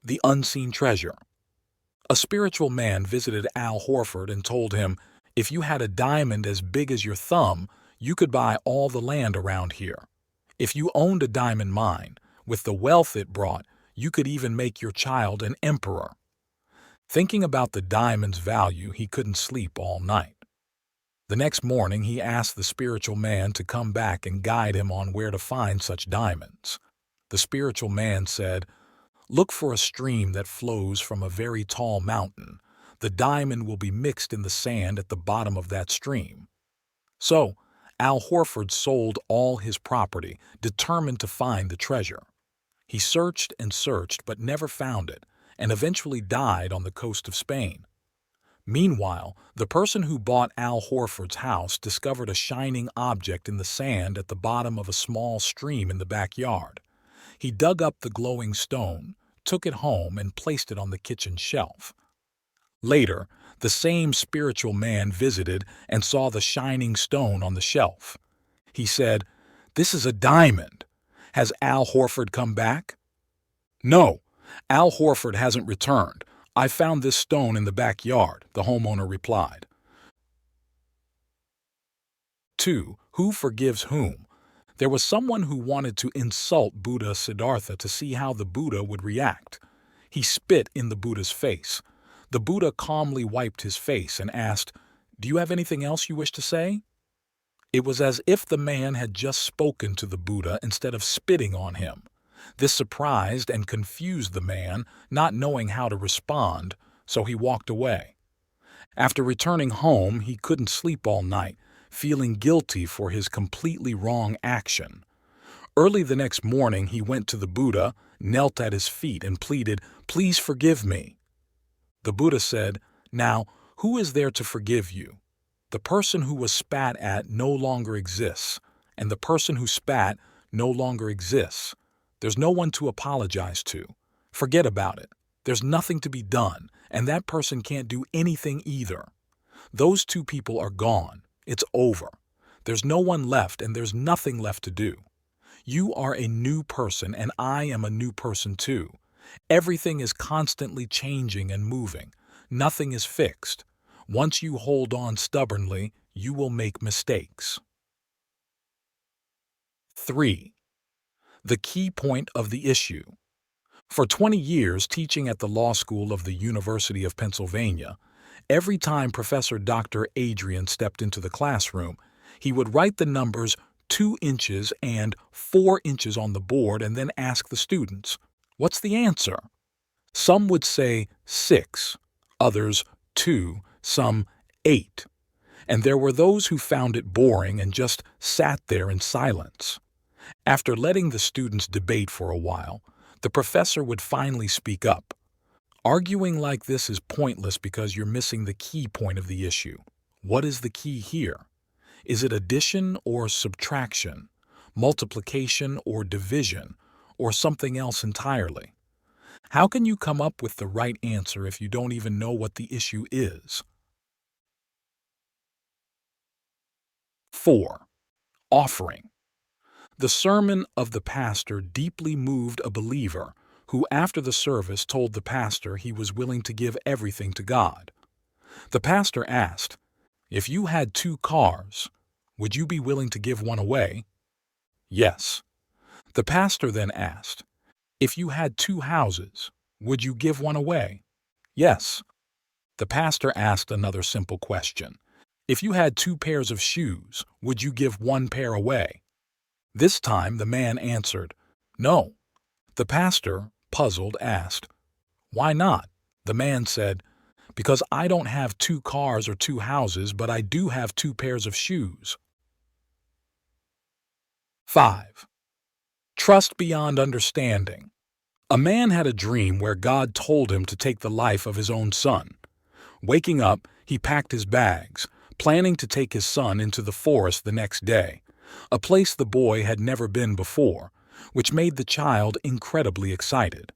The unseen treasure. A spiritual man visited Al Horford and told him, if you had a diamond as big as your thumb, you could buy all the land around here. If you owned a diamond mine, with the wealth it brought, you could even make your child an emperor. Thinking about the diamond's value, he couldn't sleep all night. The next morning, he asked the spiritual man to come back and guide him on where to find such diamonds. The spiritual man said, look for a stream that flows from a very tall mountain. The diamond will be mixed in the sand at the bottom of that stream. So, Al Horford sold all his property, determined to find the treasure. He searched and searched but never found it, and eventually died on the coast of Spain. Meanwhile, the person who bought Al Horford's house discovered a shining object in the sand at the bottom of a small stream in the backyard. He dug up the glowing stone, took it home, and placed it on the kitchen shelf. Later, the same spiritual man visited and saw the shining stone on the shelf. He said, this is a diamond. Has Al Horford come back? No, Al Horford hasn't returned. I found this stone in the backyard, the homeowner replied. 2. Who forgives whom? There was someone who wanted to insult Buddha Siddhartha to see how the Buddha would react. He spit in the Buddha's face. The Buddha calmly wiped his face and asked, do you have anything else you wish to say? It was as if the man had just spoken to the Buddha instead of spitting on him. This surprised and confused the man, not knowing how to respond, so he walked away. After returning home, he couldn't sleep all night, feeling guilty for his completely wrong action. Early the next morning, he went to the Buddha, knelt at his feet, and pleaded, please forgive me. The Buddha said, now, who is there to forgive you? The person who was spat at no longer exists, and the person who spat no longer exists. There's no one to apologize to. Forget about it. There's nothing to be done, and that person can't do anything either. Those two people are gone. It's over. There's no one left, and there's nothing left to do. You are a new person, and I am a new person too. Everything is constantly changing and moving. Nothing is fixed. Once you hold on stubbornly, you will make mistakes. 3. The key point of the issue. For 20 years teaching at the Law School of the University of Pennsylvania, every time Professor Dr. Adrian stepped into the classroom, he would write the numbers 2 inches and 4 inches on the board and then ask the students, what's the answer? Some would say 6, others 2, some 8. And there were those who found it boring and just sat there in silence. After letting the students debate for a while, the professor would finally speak up. Arguing like this is pointless because you're missing the key point of the issue. What is the key here? Is it addition or subtraction, multiplication or division, or something else entirely? How can you come up with the right answer if you don't even know what the issue is? 4. Offering. The sermon of the pastor deeply moved a believer who, after the service, told the pastor he was willing to give everything to God. The pastor asked, if you had 2 cars, would you be willing to give one away? Yes. The pastor then asked, if you had 2 houses, would you give one away? Yes. The pastor asked another simple question. If you had 2 pairs of shoes, would you give 1 pair away? This time the man answered, no. The pastor, puzzled, asked, why not? The man said, because I don't have 2 cars or 2 houses, but I do have 2 pairs of shoes. 5. Trust beyond understanding. A man had a dream where God told him to take the life of his own son. Waking up, he packed his bags, planning to take his son into the forest the next day, a place the boy had never been before, which made the child incredibly excited.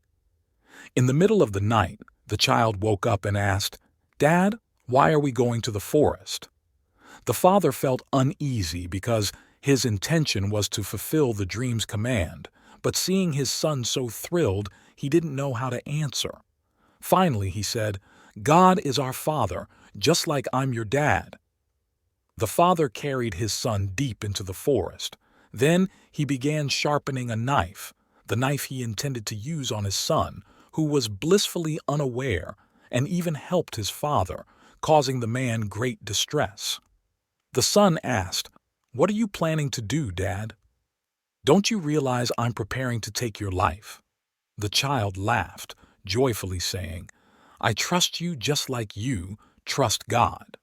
In the middle of the night, the child woke up and asked, Dad, why are we going to the forest? The father felt uneasy because his intention was to fulfill the dream's command, but seeing his son so thrilled, he didn't know how to answer. Finally, he said, "God is our Father, just like I'm your dad." The father carried his son deep into the forest. Then he began sharpening a knife, the knife he intended to use on his son, who was blissfully unaware, and even helped his father, causing the man great distress. The son asked, "What are you planning to do, Dad?" "Don't you realize I'm preparing to take your life?" The child laughed, joyfully saying, "I trust you just like you trust God."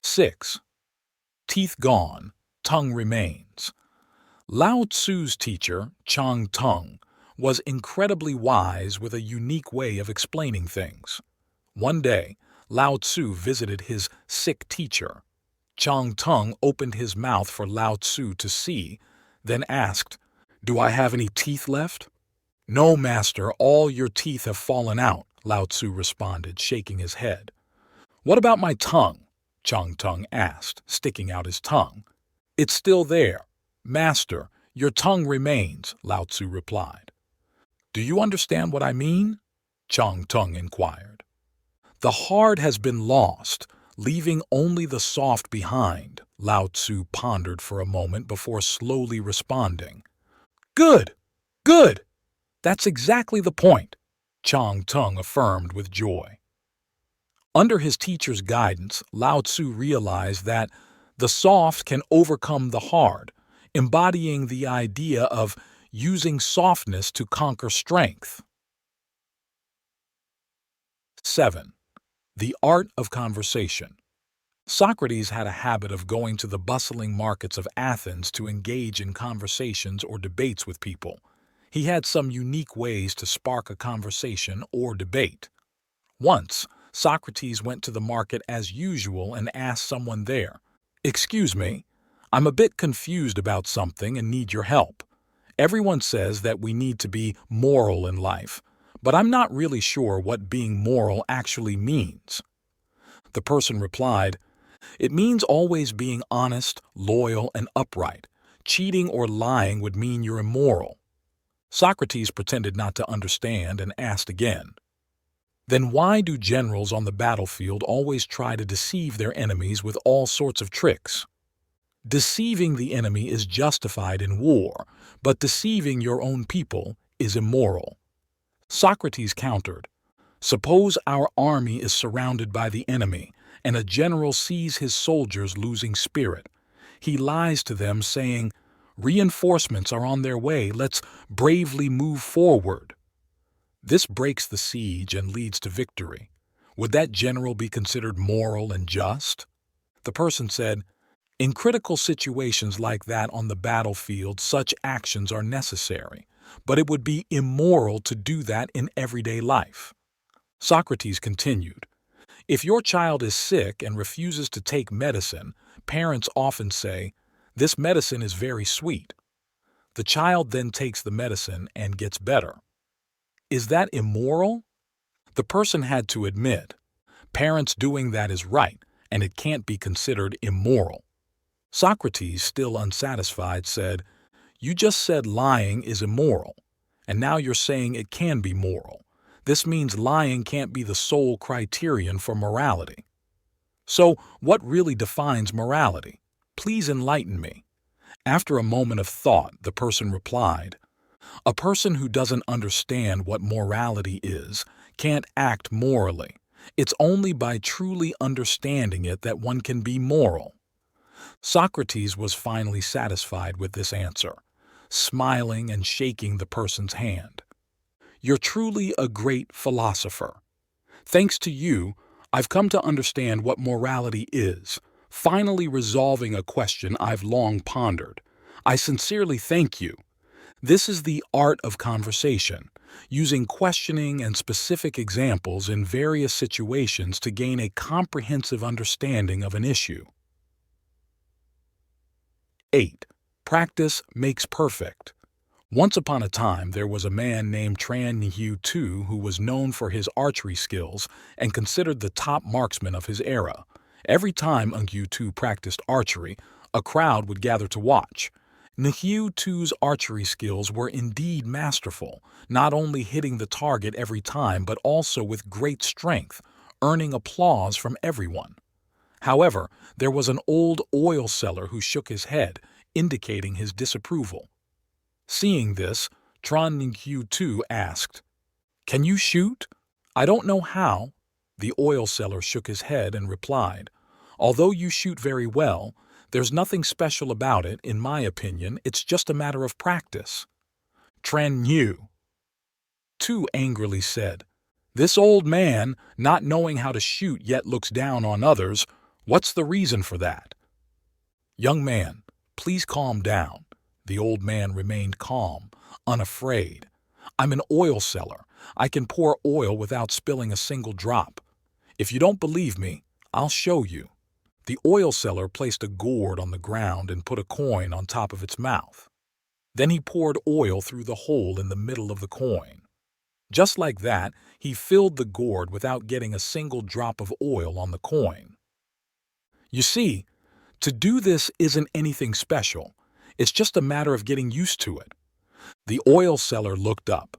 6. Teeth gone, tongue remains. Lao Tzu's teacher, Chang Tung, was incredibly wise with a unique way of explaining things. One day, Lao Tzu visited his sick teacher. Chang Tung opened his mouth for Lao Tzu to see, then asked, "Do I have any teeth left?" "No, master, all your teeth have fallen out," Lao Tzu responded, shaking his head. "What about my tongue?" Chang Tung asked, sticking out his tongue. "It's still there." "Master, your tongue remains," Lao Tzu replied. "Do you understand what I mean?" Chang Tung inquired. "The hard has been lost, leaving only the soft behind," Lao Tzu pondered for a moment before slowly responding. "Good! Good! That's exactly the point," Chang Tung affirmed with joy. Under his teacher's guidance, Lao Tzu realized that the soft can overcome the hard, embodying the idea of using softness to conquer strength. 7. The art of conversation. Socrates had a habit of going to the bustling markets of Athens to engage in conversations or debates with people. He had some unique ways to spark a conversation or debate. Once, Socrates went to the market as usual and asked someone there, "Excuse me, I'm a bit confused about something and need your help. Everyone says that we need to be moral in life, but I'm not really sure what being moral actually means." The person replied, "It means always being honest, loyal, and upright. Cheating or lying would mean you're immoral." Socrates pretended not to understand and asked again, "Then why do generals on the battlefield always try to deceive their enemies with all sorts of tricks?" "Deceiving the enemy is justified in war, but deceiving your own people is immoral." Socrates countered, "Suppose our army is surrounded by the enemy, and a general sees his soldiers losing spirit. He lies to them saying, 'Reinforcements are on their way, let's bravely move forward.' This breaks the siege and leads to victory. Would that general be considered moral and just?" The person said, "In critical situations like that on the battlefield, such actions are necessary, but it would be immoral to do that in everyday life." Socrates continued, "If your child is sick and refuses to take medicine, parents often say, 'This medicine is very sweet.' The child then takes the medicine and gets better. Is that immoral?" The person had to admit, parents doing that is right, and it can't be considered immoral. Socrates, still unsatisfied, said, "You just said lying is immoral, and now you're saying it can be moral. This means lying can't be the sole criterion for morality. So what really defines morality? Please enlighten me." After a moment of thought, the person replied, "A person who doesn't understand what morality is can't act morally. It's only by truly understanding it that one can be moral." Socrates was finally satisfied with this answer, smiling and shaking the person's hand. "You're truly a great philosopher. Thanks to you, I've come to understand what morality is, finally resolving a question I've long pondered. I sincerely thank you. This is the art of conversation, using questioning and specific examples in various situations to gain a comprehensive understanding of an issue." 8. Practice makes perfect. Once upon a time, there was a man named Tran Nhu Tu who was known for his archery skills and considered the top marksman of his era. Every time Nhu Tu practiced archery, a crowd would gather to watch. Nahyu-2's archery skills were indeed masterful, not only hitting the target every time but also with great strength, earning applause from everyone. However, there was an old oil seller who shook his head, indicating his disapproval. Seeing this, Tran Nahyu-2 asked, "Can you shoot?" "I don't know how." The oil seller shook his head and replied, "Although you shoot very well, there's nothing special about it, in my opinion. It's just a matter of practice." Tran Nahyu-2 angrily said, "This old man, not knowing how to shoot yet looks down on others. What's the reason for that?" "Young man, please calm down." The old man remained calm, unafraid. "I'm an oil seller. I can pour oil without spilling a single drop. If you don't believe me, I'll show you." The oil seller placed a gourd on the ground and put a coin on top of its mouth. Then he poured oil through the hole in the middle of the coin. Just like that, he filled the gourd without getting a single drop of oil on the coin. You see, to do this isn't anything special. It's just a matter of getting used to it. The oil seller looked up,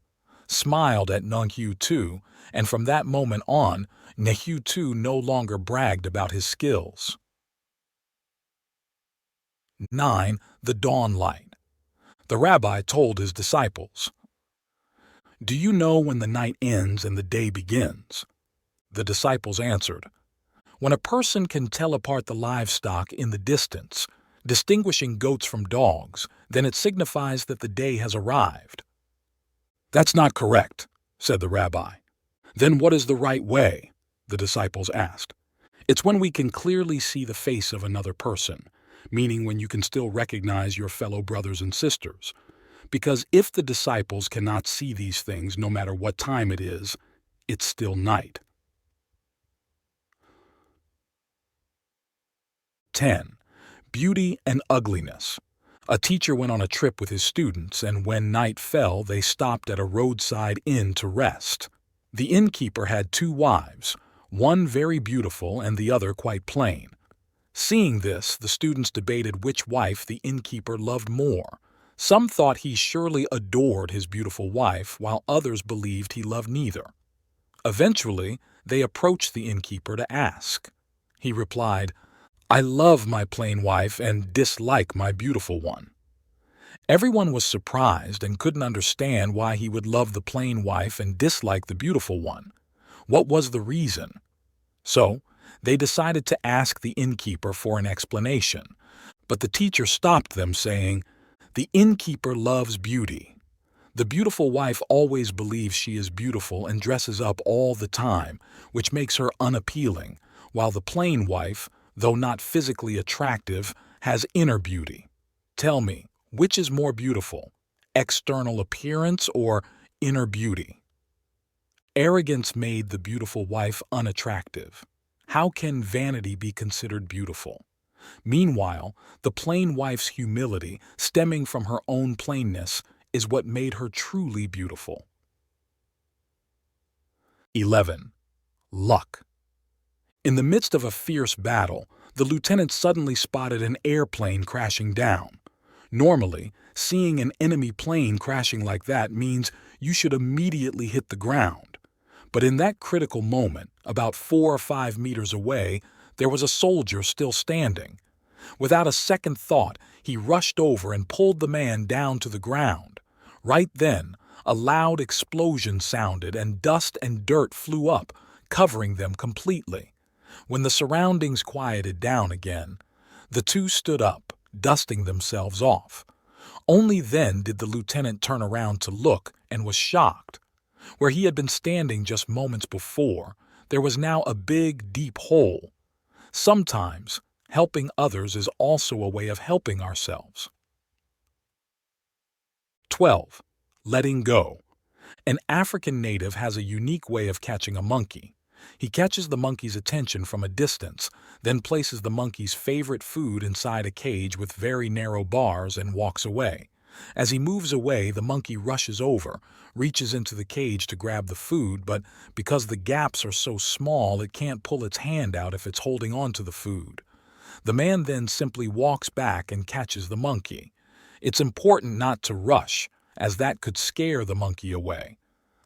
smiled at Nahyu-2, and from that moment on, Nahyu-2 no longer bragged about his skills. 9. The Dawn Light. The rabbi told his disciples, "Do you know when the night ends and the day begins?" The disciples answered, "When a person can tell apart the livestock in the distance, distinguishing goats from dogs, then it signifies that the day has arrived." "That's not correct," said the rabbi. "Then what is the right way?" the disciples asked. "It's when we can clearly see the face of another person, meaning when you can still recognize your fellow brothers and sisters. Because if the disciples cannot see these things no matter what time it is, it's still night." 10. Beauty and ugliness. A teacher went on a trip with his students, and when night fell, they stopped at a roadside inn to rest. The innkeeper had 2 wives, one very beautiful and the other quite plain. Seeing this, the students debated which wife the innkeeper loved more. Some thought he surely adored his beautiful wife, while others believed he loved neither. Eventually, they approached the innkeeper to ask. He replied, "I love my plain wife and dislike my beautiful one." Everyone was surprised and couldn't understand why he would love the plain wife and dislike the beautiful one. What was the reason? So, they decided to ask the innkeeper for an explanation, but the teacher stopped them, saying, "The innkeeper loves beauty. The beautiful wife always believes she is beautiful and dresses up all the time, which makes her unappealing, while the plain wife, though not physically attractive, has inner beauty. Tell me, which is more beautiful, external appearance or inner beauty?" Arrogance made the beautiful wife unattractive. How can vanity be considered beautiful? Meanwhile, the plain wife's humility, stemming from her own plainness, is what made her truly beautiful. 11. Luck. In the midst of a fierce battle, the lieutenant suddenly spotted an airplane crashing down. Normally, seeing an enemy plane crashing like that means you should immediately hit the ground. But in that critical moment, about 4 or 5 meters away, there was a soldier still standing. Without a second thought, he rushed over and pulled the man down to the ground. Right then, a loud explosion sounded and dust and dirt flew up, covering them completely. When the surroundings quieted down again, the two stood up, dusting themselves off. Only then did the lieutenant turn around to look and was shocked. Where he had been standing just moments before, there was now a big, deep hole. Sometimes, helping others is also a way of helping ourselves. 12. Letting go. An African native has a unique way of catching a monkey. He catches the monkey's attention from a distance, then places the monkey's favorite food inside a cage with very narrow bars and walks away. As he moves away, the monkey rushes over, reaches into the cage to grab the food, but because the gaps are so small, it can't pull its hand out if it's holding on to the food. The man then simply walks back and catches the monkey. It's important not to rush, as that could scare the monkey away.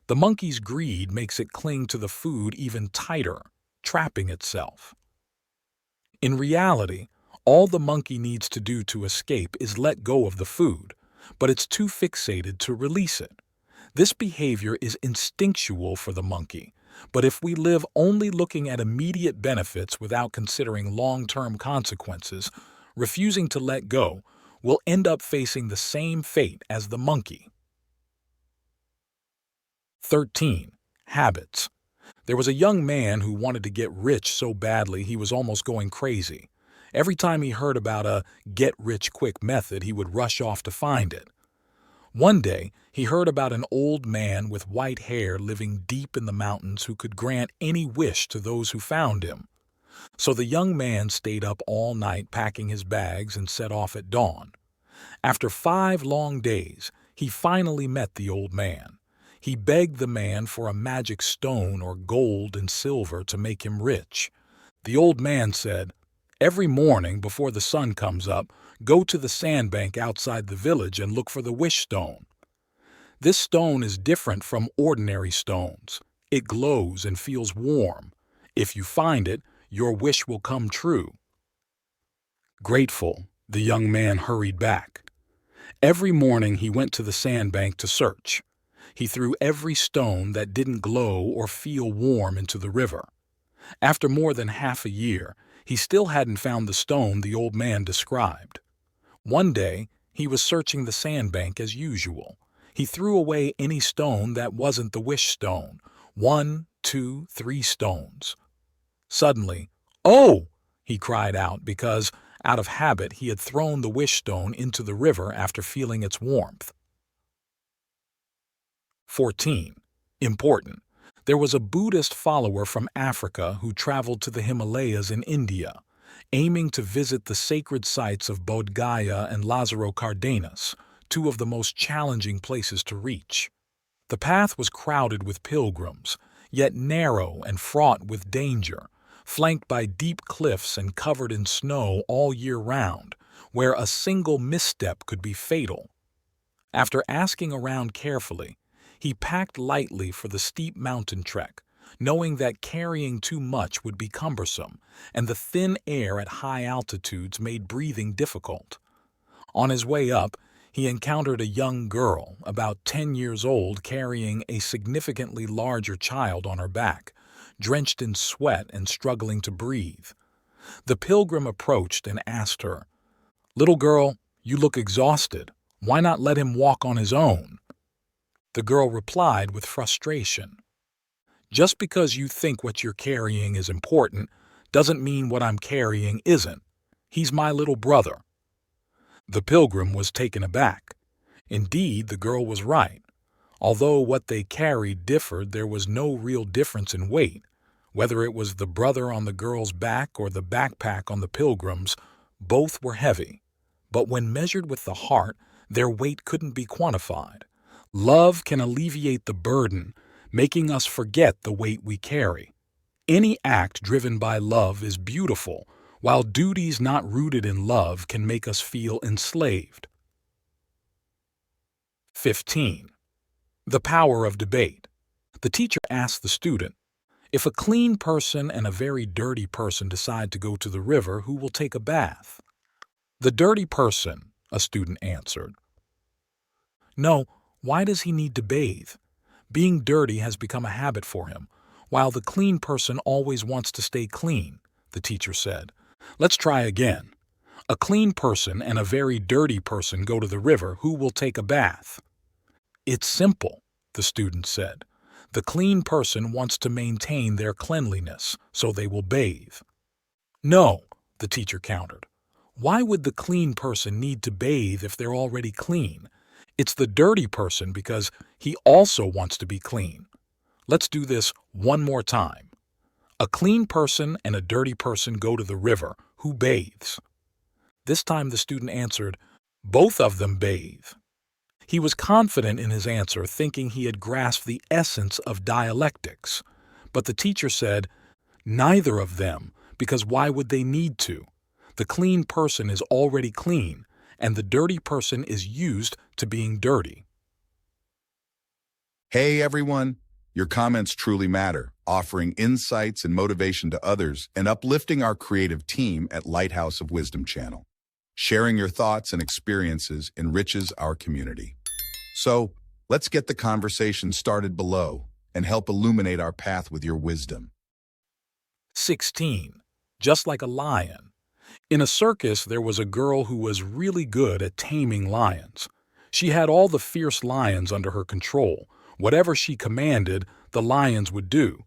The monkey's greed makes it cling to the food even tighter, trapping itself. In reality, all the monkey needs to do to escape is let go of the food, but it's too fixated to release it. This behavior is instinctual for the monkey, but if we live only looking at immediate benefits without considering long-term consequences, refusing to let go, we'll end up facing the same fate as the monkey. 13. Habits. There was a young man who wanted to get rich so badly he was almost going crazy. Every time he heard about a get-rich-quick method, he would rush off to find it. One day, he heard about an old man with white hair living deep in the mountains who could grant any wish to those who found him. So the young man stayed up all night packing his bags and set off at dawn. After 5 long days, he finally met the old man. He begged the man for a magic stone or gold and silver to make him rich. The old man said, "Every morning before the sun comes up, go to the sandbank outside the village and look for the wish stone. This stone is different from ordinary stones. It glows and feels warm. If you find it, your wish will come true." Grateful, the young man hurried back. Every morning he went to the sandbank to search. He threw every stone that didn't glow or feel warm into the river. After more than half a year, he still hadn't found the stone the old man described. One day, he was searching the sandbank as usual. He threw away any stone that wasn't the wish stone. 1, 2, 3 stones. Suddenly, "Oh!" he cried out because, out of habit, he had thrown the wish stone into the river after feeling its warmth. 14. Important. There was a Buddhist follower from Africa who traveled to the Himalayas in India, aiming to visit the sacred sites of Bodh Gaya and Lázaro Cárdenas, 2 of the most challenging places to reach. The path was crowded with pilgrims, yet narrow and fraught with danger, flanked by deep cliffs and covered in snow all year round, where a single misstep could be fatal. After asking around carefully, he packed lightly for the steep mountain trek, knowing that carrying too much would be cumbersome, and the thin air at high altitudes made breathing difficult. On his way up, he encountered a young girl, about 10 years old, carrying a significantly larger child on her back, drenched in sweat and struggling to breathe. The pilgrim approached and asked her, "Little girl, you look exhausted. Why not let him walk on his own?" The girl replied with frustration, "Just because you think what you're carrying is important doesn't mean what I'm carrying isn't. He's my little brother." The pilgrim was taken aback. Indeed, the girl was right. Although what they carried differed, there was no real difference in weight. Whether it was the brother on the girl's back or the backpack on the pilgrim's, both were heavy. But when measured with the heart, their weight couldn't be quantified. Love can alleviate the burden, making us forget the weight we carry. Any act driven by love is beautiful, while duties not rooted in love can make us feel enslaved. 15. The power of debate. The teacher asked the student, "If a clean person and a very dirty person decide to go to the river, who will take a bath?" "The dirty person," a student answered. "No, why does he need to bathe? Being dirty has become a habit for him, while the clean person always wants to stay clean," the teacher said. "Let's try again. A clean person and a very dirty person go to the river, who will take a bath?" "It's simple," the student said. "The clean person wants to maintain their cleanliness, so they will bathe." "No," the teacher countered. "Why would the clean person need to bathe if they're already clean? It's the dirty person because he also wants to be clean. Let's do this one more time. A clean person and a dirty person go to the river. Who bathes?" This time the student answered, "Both of them bathe." He was confident in his answer, thinking he had grasped the essence of dialectics. But the teacher said, "Neither of them, because why would they need to? The clean person is already clean, and the dirty person is used to being dirty. Hey everyone, your comments truly matter, offering insights and motivation to others and uplifting our creative team at Lighthouse of Wisdom channel. Sharing your thoughts and experiences enriches our community. So, let's get the conversation started below and help illuminate our path with your wisdom. 16. Just like a lion. In a circus, there was a girl who was really good at taming lions. She had all the fierce lions under her control. Whatever she commanded, the lions would do.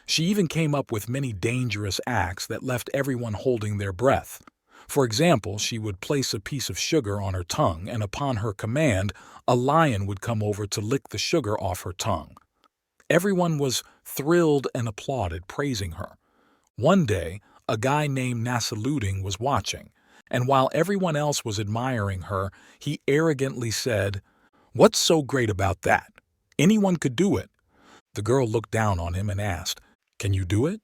She even came up with many dangerous acts that left everyone holding their breath. For example, she would place a piece of sugar on her tongue, and upon her command, a lion would come over to lick the sugar off her tongue. Everyone was thrilled and applauded, praising her. One day, a guy named NASRUDDIN was watching, and while everyone else was admiring her, he arrogantly said, "What's so great about that? Anyone could do it." The girl looked down on him and asked, "Can you do it?"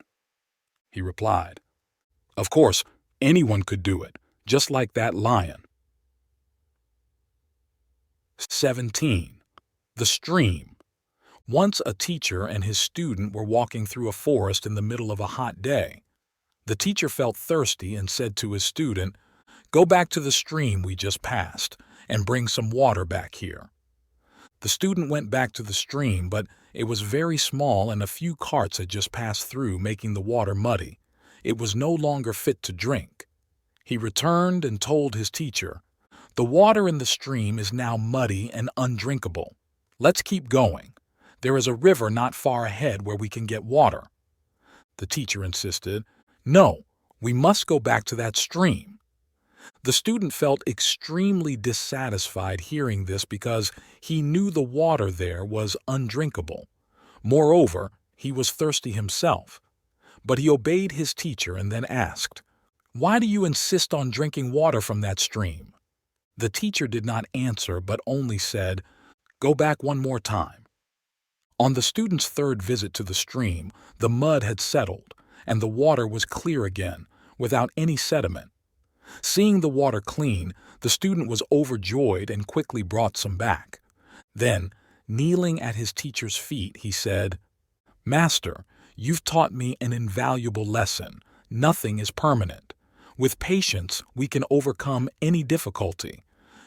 He replied, "Of course, anyone could do it, just like that lion." 17. The stream. Once a teacher and his student were walking through a forest in the middle of a hot day. The teacher felt thirsty and said to his student, "Go back to the stream we just passed and bring some water back here." The student went back to the stream, but it was very small and a few carts had just passed through, making the water muddy. It was no longer fit to drink. He returned and told his teacher, "The water in the stream is now muddy and undrinkable. Let's keep going. There is a river not far ahead where we can get water." The teacher insisted, "No, we must go back to that stream." The student felt extremely dissatisfied hearing this because he knew the water there was undrinkable. Moreover, he was thirsty himself. But he obeyed his teacher and then asked, "Why do you insist on drinking water from that stream?" The teacher did not answer but only said, "Go back one more time." On the student's third visit to the stream, the mud had settled, and the water was clear again, without any sediment. Seeing the water clean, the student was overjoyed and quickly brought some back. Then, kneeling at his teacher's feet, he said, "Master, you've taught me an invaluable lesson. Nothing is permanent. With patience, we can overcome any difficulty.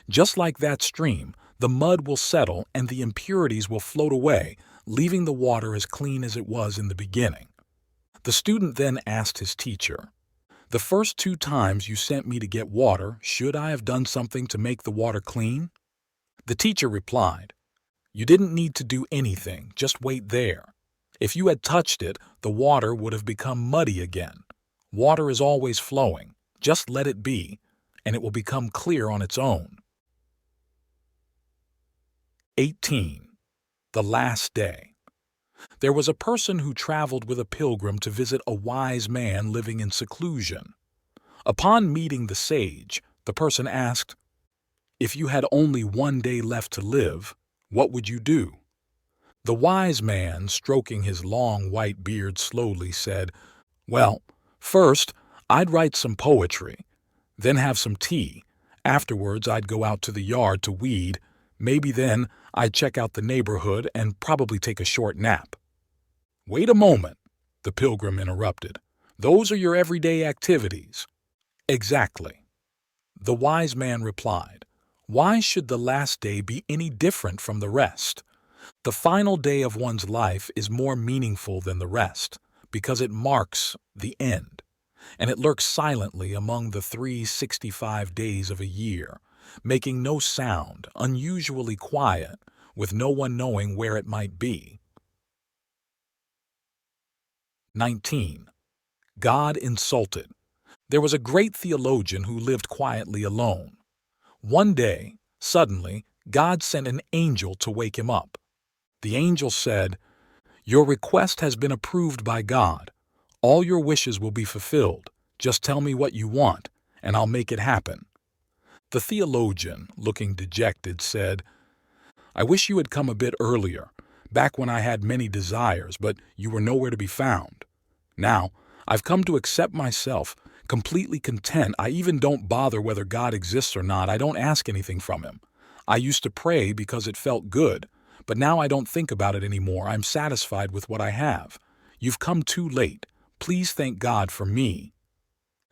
Just like that stream, the mud will settle and the impurities will float away, leaving the water as clean as it was in the beginning." The student then asked his teacher, "The first 2 times you sent me to get water, should I have done something to make the water clean?" The teacher replied, "You didn't need to do anything, just wait there. If you had touched it, the water would have become muddy again. Water is always flowing, just let it be, and it will become clear on its own." 18. The last day. There was a person who traveled with a pilgrim to visit a wise man living in seclusion. Upon meeting the sage, the person asked, "If you had only 1 day left to live, what would you do?" The wise man, stroking his long white beard slowly, said, "Well, first, I'd write some poetry, then have some tea. Afterwards, I'd go out to the yard to weed. Maybe then I'd check out the neighborhood and probably take a short nap." "Wait a moment," the pilgrim interrupted. "Those are your everyday activities." "Exactly." The wise man replied, "Why should the last day be any different from the rest? The final day of one's life is more meaningful than the rest, because it marks the end, and it lurks silently among the 365 days of a year, making no sound, unusually quiet, with no one knowing where it might be. 19. God insulted. There was a great theologian who lived quietly alone. One day, suddenly, God sent an angel to wake him up. The angel said, "Your request has been approved by God. All your wishes will be fulfilled. Just tell me what you want, and I'll make it happen." The theologian, looking dejected, said, "I wish you had come a bit earlier, back when I had many desires, but you were nowhere to be found. Now, I've come to accept myself, completely content. I even don't bother whether God exists or not. I don't ask anything from him. I used to pray because it felt good, but now I don't think about it anymore. I'm satisfied with what I have. You've come too late. Please thank God for me."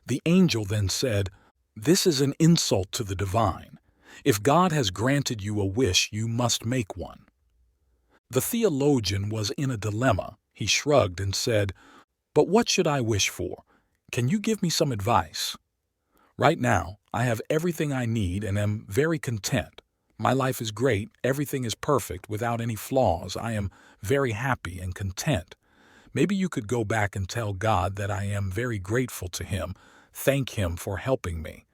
The angel then said, "This is an insult to the divine. If God has granted you a wish, you must make one." The theologian was in a dilemma. He shrugged and said, "But what should I wish for? Can you give me some advice?" "Right now, I have everything I need and am very content. My life is great, everything is perfect, without any flaws. I am very happy and content. Maybe you could go back and tell God that I am very grateful to him, thank him for helping me."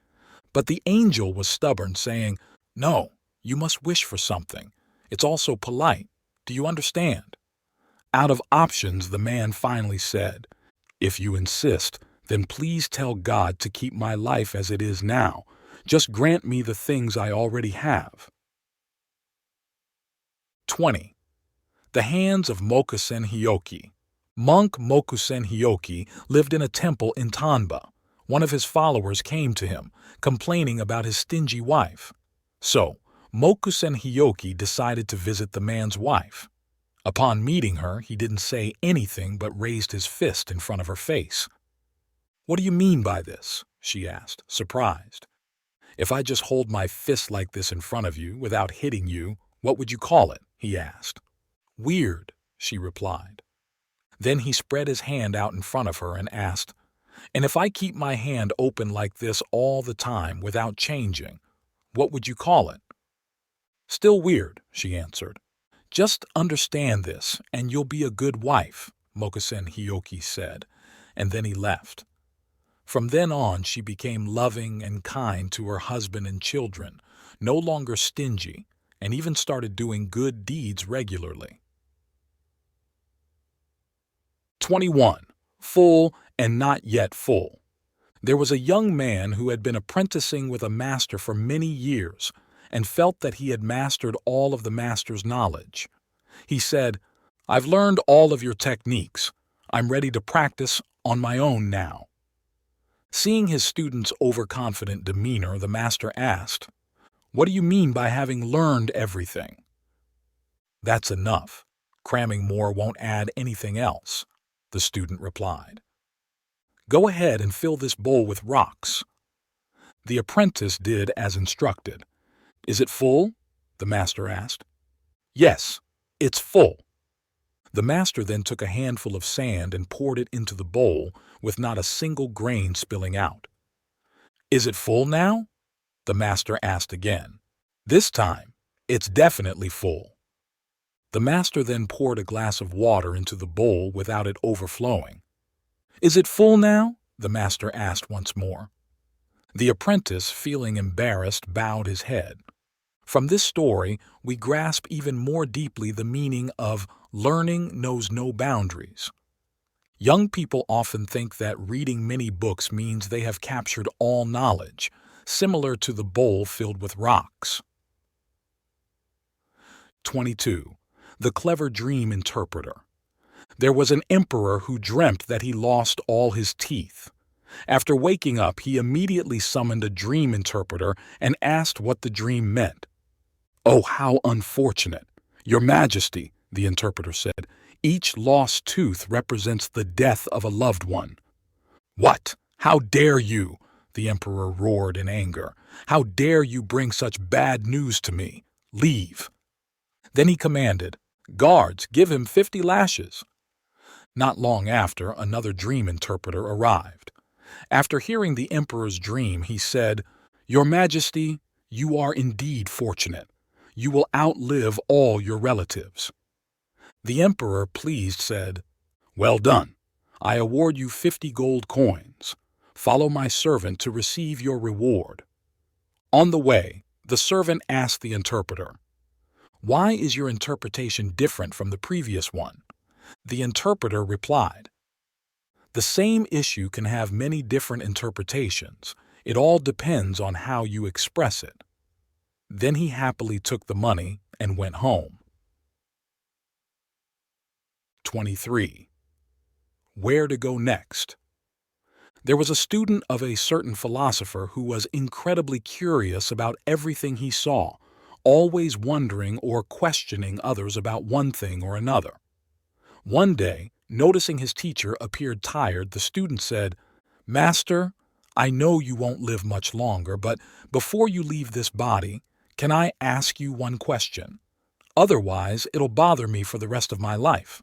But the angel was stubborn, saying, "No, you must wish for something. It's also polite. Do you understand?" Out of options, the man finally said, "If you insist, then please tell God to keep my life as it is now. Just grant me the things I already have." 20. The hands of MOKUSEN HIOKI. Monk MOKUSEN HIOKI lived in a temple in Tanba. One of his followers came to him, complaining about his stingy wife. So, MOKUSEN HIOKI decided to visit the man's wife. Upon meeting her, he didn't say anything but raised his fist in front of her face. "What do you mean by this?" she asked, surprised. "If I just hold my fist like this in front of you without hitting you, what would you call it?" he asked. "Weird," she replied. Then he spread his hand out in front of her and asked, "And if I keep my hand open like this all the time without changing, what would you call it?" "Still weird," she answered. "Just understand this, and you'll be a good wife," MOKUSEN HIOKI said, and then he left. From then on, she became loving and kind to her husband and children, no longer stingy, and even started doing good deeds regularly. 21. Full and not yet full. There was a young man who had been apprenticing with a master for many years and felt that he had mastered all of the master's knowledge. He said, "I've learned all of your techniques. I'm ready to practice on my own now." Seeing his student's overconfident demeanor, the master asked, "What do you mean by having learned everything?" "That's enough. Cramming more won't add anything else," the student replied. "Go ahead and fill this bowl with rocks." The apprentice did as instructed. "Is it full?" the master asked. "Yes, it's full." The master then took a handful of sand and poured it into the bowl with not a single grain spilling out. "Is it full now?" the master asked again. This time, "It's definitely full." The master then poured a glass of water into the bowl without it overflowing. "Is it full now?" the master asked once more. The apprentice, feeling embarrassed, bowed his head. From this story, we grasp even more deeply the meaning of learning knows no boundaries. Young people often think that reading many books means they have captured all knowledge, similar to the bowl filled with rocks. 22. The clever dream interpreter. There was an emperor who dreamt that he lost all his teeth. After waking up, he immediately summoned a dream interpreter and asked what the dream meant. "Oh, how unfortunate! Your Majesty," the interpreter said, "each lost tooth represents the death of a loved one." "What? How dare you?" the emperor roared in anger. "How dare you bring such bad news to me? Leave." Then he commanded, "Guards, give him 50 lashes." Not long after, another dream interpreter arrived. After hearing the emperor's dream, he said, "Your Majesty, you are indeed fortunate. You will outlive all your relatives." The emperor, pleased, said, "Well done. I award you 50 gold coins. Follow my servant to receive your reward." On the way, the servant asked the interpreter, "Why is your interpretation different from the previous one?" The interpreter replied, "The same issue can have many different interpretations. It all depends on how you express it." Then he happily took the money and went home. 23. Where to go next? There was a student of a certain philosopher who was incredibly curious about everything he saw, always wondering or questioning others about one thing or another. One day, noticing his teacher appeared tired, the student said, "Master, I know you won't live much longer, but before you leave this body, can I ask you one question? Otherwise, it'll bother me for the rest of my life."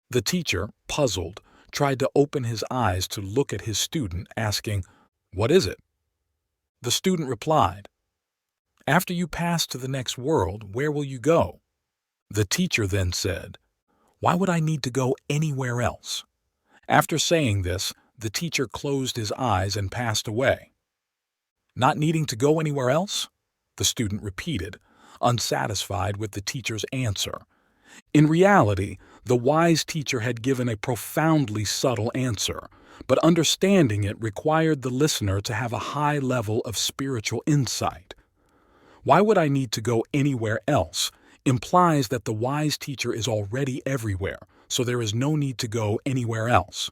The teacher, puzzled, tried to open his eyes to look at his student, asking, "What is it?" The student replied, "After you pass to the next world, where will you go?" The teacher then said, "Why would I need to go anywhere else?" After saying this, the teacher closed his eyes and passed away. "Not needing to go anywhere else?" the student repeated, unsatisfied with the teacher's answer. In reality, the wise teacher had given a profoundly subtle answer, but understanding it required the listener to have a high level of spiritual insight. "Why would I need to go anywhere else?" implies that the wise teacher is already everywhere, so there is no need to go anywhere else.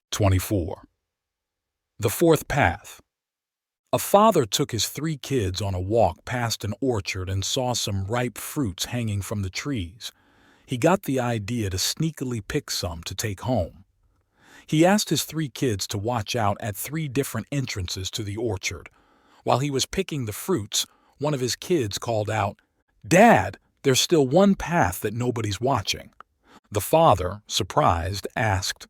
24. The fourth path. A father took his 3 kids on a walk past an orchard and saw some ripe fruits hanging from the trees. He got the idea to sneakily pick some to take home. He asked his 3 kids to watch out at 3 different entrances to the orchard. While he was picking the fruits, one of his kids called out, "Dad, there's still one path that nobody's watching." The father, surprised, asked,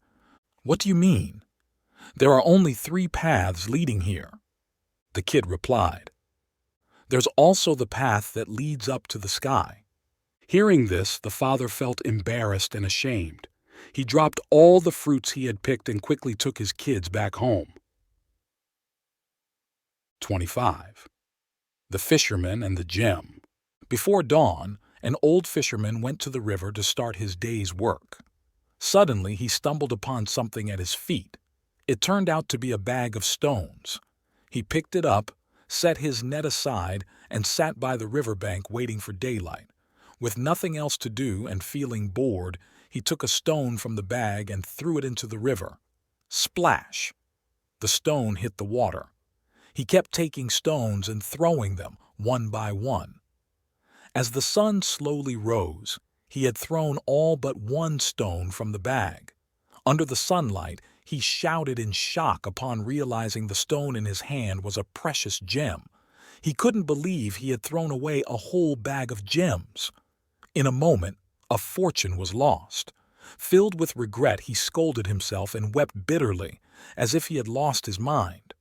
"What do you mean? There are only 3 paths leading here." The kid replied, "There's also the path that leads up to the sky." Hearing this, the father felt embarrassed and ashamed. He dropped all the fruits he had picked and quickly took his kids back home. 25. The Fisherman and the Gem. Before dawn, an old fisherman went to the river to start his day's work. Suddenly, he stumbled upon something at his feet. It turned out to be a bag of stones. He picked it up, set his net aside, and sat by the riverbank waiting for daylight. With nothing else to do and feeling bored, he took a stone from the bag and threw it into the river. Splash! The stone hit the water. He kept taking stones and throwing them, one by one. As the sun slowly rose, he had thrown all but 1 stone from the bag. Under the sunlight, he shouted in shock upon realizing the stone in his hand was a precious gem. He couldn't believe he had thrown away a whole bag of gems. In a moment, a fortune was lost. Filled with regret, he scolded himself and wept bitterly, as if he had lost his mind.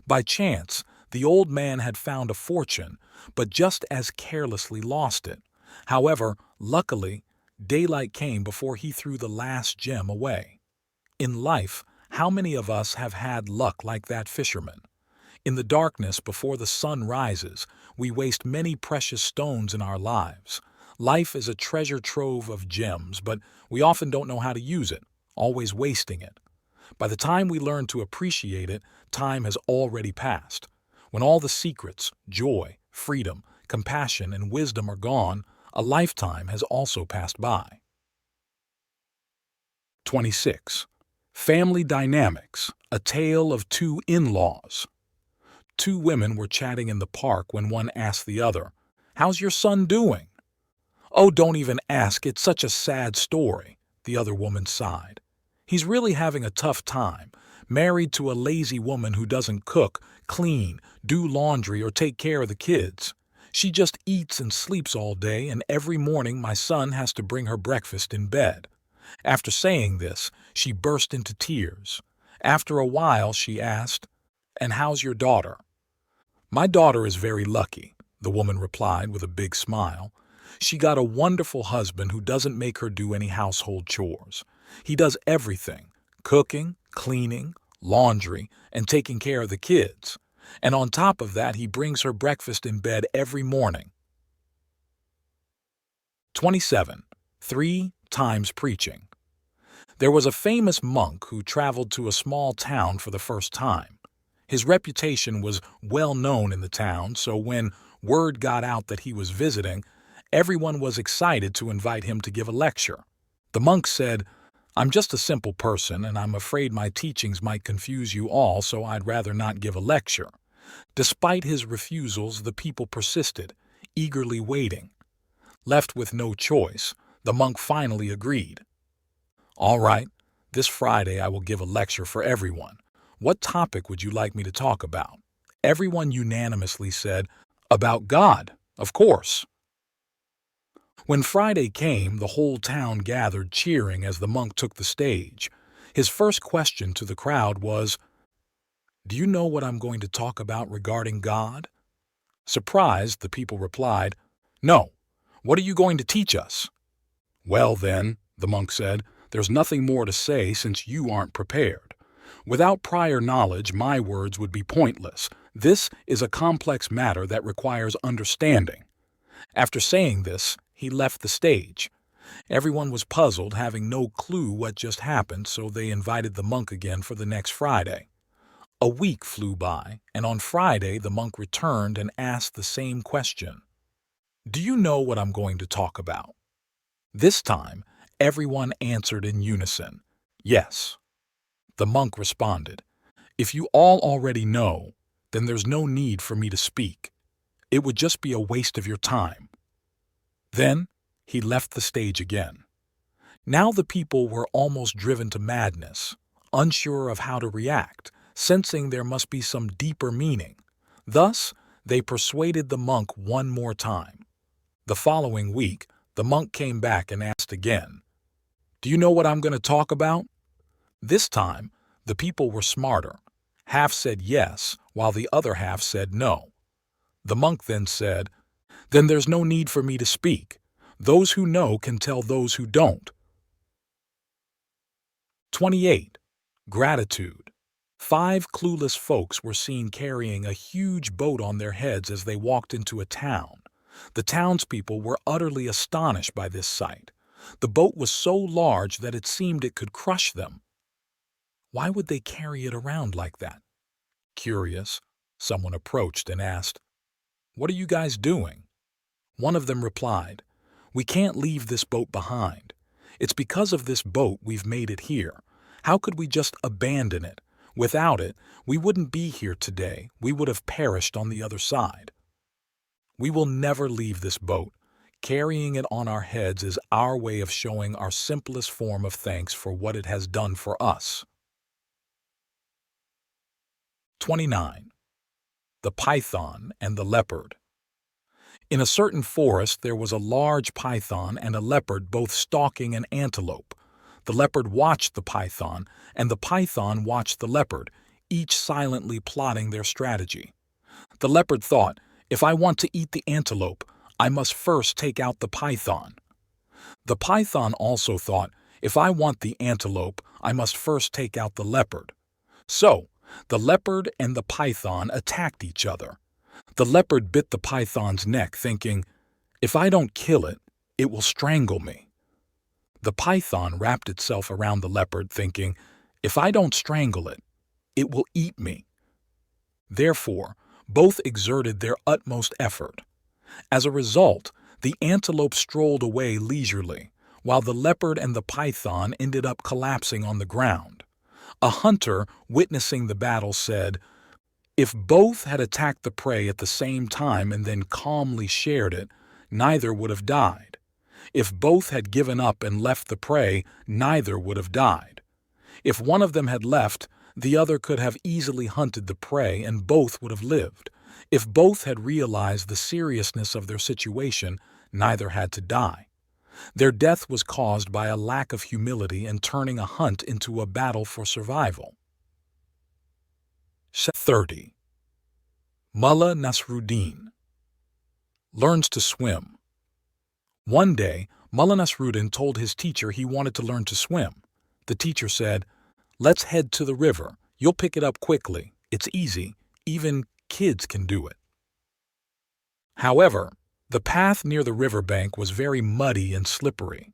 By chance, the old man had found a fortune, but just as carelessly lost it. However, luckily, daylight came before he threw the last gem away. In life, how many of us have had luck like that fisherman? In the darkness before the sun rises, we waste many precious stones in our lives. Life is a treasure trove of gems, but we often don't know how to use it, always wasting it. By the time we learn to appreciate it, time has already passed. When all the secrets, joy, freedom, compassion, and wisdom are gone, a lifetime has also passed by. 26. Family Dynamics, a Tale of 2 In-Laws. 2 women were chatting in the park when one asked the other, "How's your son doing?" "Oh, don't even ask, it's such a sad story," the other woman sighed. "He's really having a tough time, married to a lazy woman who doesn't cook, clean, do laundry, or take care of the kids. She just eats and sleeps all day, and every morning my son has to bring her breakfast in bed." After saying this, she burst into tears. After a while, she asked, "And how's your daughter?" "My daughter is very lucky," the woman replied with a big smile. "She got a wonderful husband who doesn't make her do any household chores. He does everything, cooking, cleaning, laundry, and taking care of the kids. And on top of that, he brings her breakfast in bed every morning." 27. 3 times preaching. There was a famous monk who traveled to a small town for the first time. His reputation was well known in the town, so when word got out that he was visiting, everyone was excited to invite him to give a lecture. The monk said, I'm just a simple person, and I'm afraid my teachings might confuse you all, so I'd rather not give a lecture." Despite his refusals, the people persisted, eagerly waiting. Left with no choice, the monk finally agreed. "All right, this Friday I will give a lecture for everyone. What topic would you like me to talk about?" Everyone unanimously said, "About God, of course." When Friday came, the whole town gathered cheering as the monk took the stage. His first question to the crowd was, "Do you know what I'm going to talk about regarding God?" Surprised, the people replied, "No. What are you going to teach us?" "Well then," the monk said, "there's nothing more to say since you aren't prepared. Without prior knowledge, my words would be pointless. This is a complex matter that requires understanding." After saying this, he left the stage. Everyone was puzzled, having no clue what just happened, so they invited the monk again for the next Friday. A week flew by, and on Friday the monk returned and asked the same question. "Do you know what I'm going to talk about?" This time, everyone answered in unison, "Yes." The monk responded, "If you all already know, then there's no need for me to speak. It would just be a waste of your time." Then he left the stage again. Now the people were almost driven to madness, unsure of how to react, sensing there must be some deeper meaning. Thus, they persuaded the monk one more time. The following week, the monk came back and asked again, "Do you know what I'm going to talk about?" This time, the people were smarter. Half said yes, while the other half said no. The monk then said, "Then there's no need for me to speak. Those who know can tell those who don't." 28. Gratitude. 5 clueless folks were seen carrying a huge boat on their heads as they walked into a town. The townspeople were utterly astonished by this sight. The boat was so large that it seemed it could crush them. Why would they carry it around like that? Curious, someone approached and asked, "What are you guys doing?" One of them replied, "We can't leave this boat behind. It's because of this boat we've made it here. How could we just abandon it? Without it, we wouldn't be here today. We would have perished on the other side. We will never leave this boat. Carrying it on our heads is our way of showing our simplest form of thanks for what it has done for us." 29. The Python and the Leopard. In a certain forest there was a large python and a leopard both stalking an antelope. The leopard watched the python, and the python watched the leopard, each silently plotting their strategy. The leopard thought, "If I want to eat the antelope, I must first take out the python." The python also thought, "If I want the antelope, I must first take out the leopard." So, the leopard and the python attacked each other. The leopard bit the python's neck, thinking, "If I don't kill it, it will strangle me." The python wrapped itself around the leopard, thinking, "If I don't strangle it, it will eat me." Therefore, both exerted their utmost effort. As a result, the antelope strolled away leisurely, while the leopard and the python ended up collapsing on the ground. A hunter, witnessing the battle, said, "If both had attacked the prey at the same time and then calmly shared it, neither would have died. If both had given up and left the prey, neither would have died. If one of them had left, the other could have easily hunted the prey and both would have lived. If both had realized the seriousness of their situation, neither had to die. Their death was caused by a lack of humility and turning a hunt into a battle for survival." 30. Mullah Nasruddin learns to swim. One day, Mullah Nasruddin told his teacher he wanted to learn to swim. The teacher said, "Let's head to the river. You'll pick it up quickly. It's easy. Even kids can do it." However, the path near the riverbank was very muddy and slippery.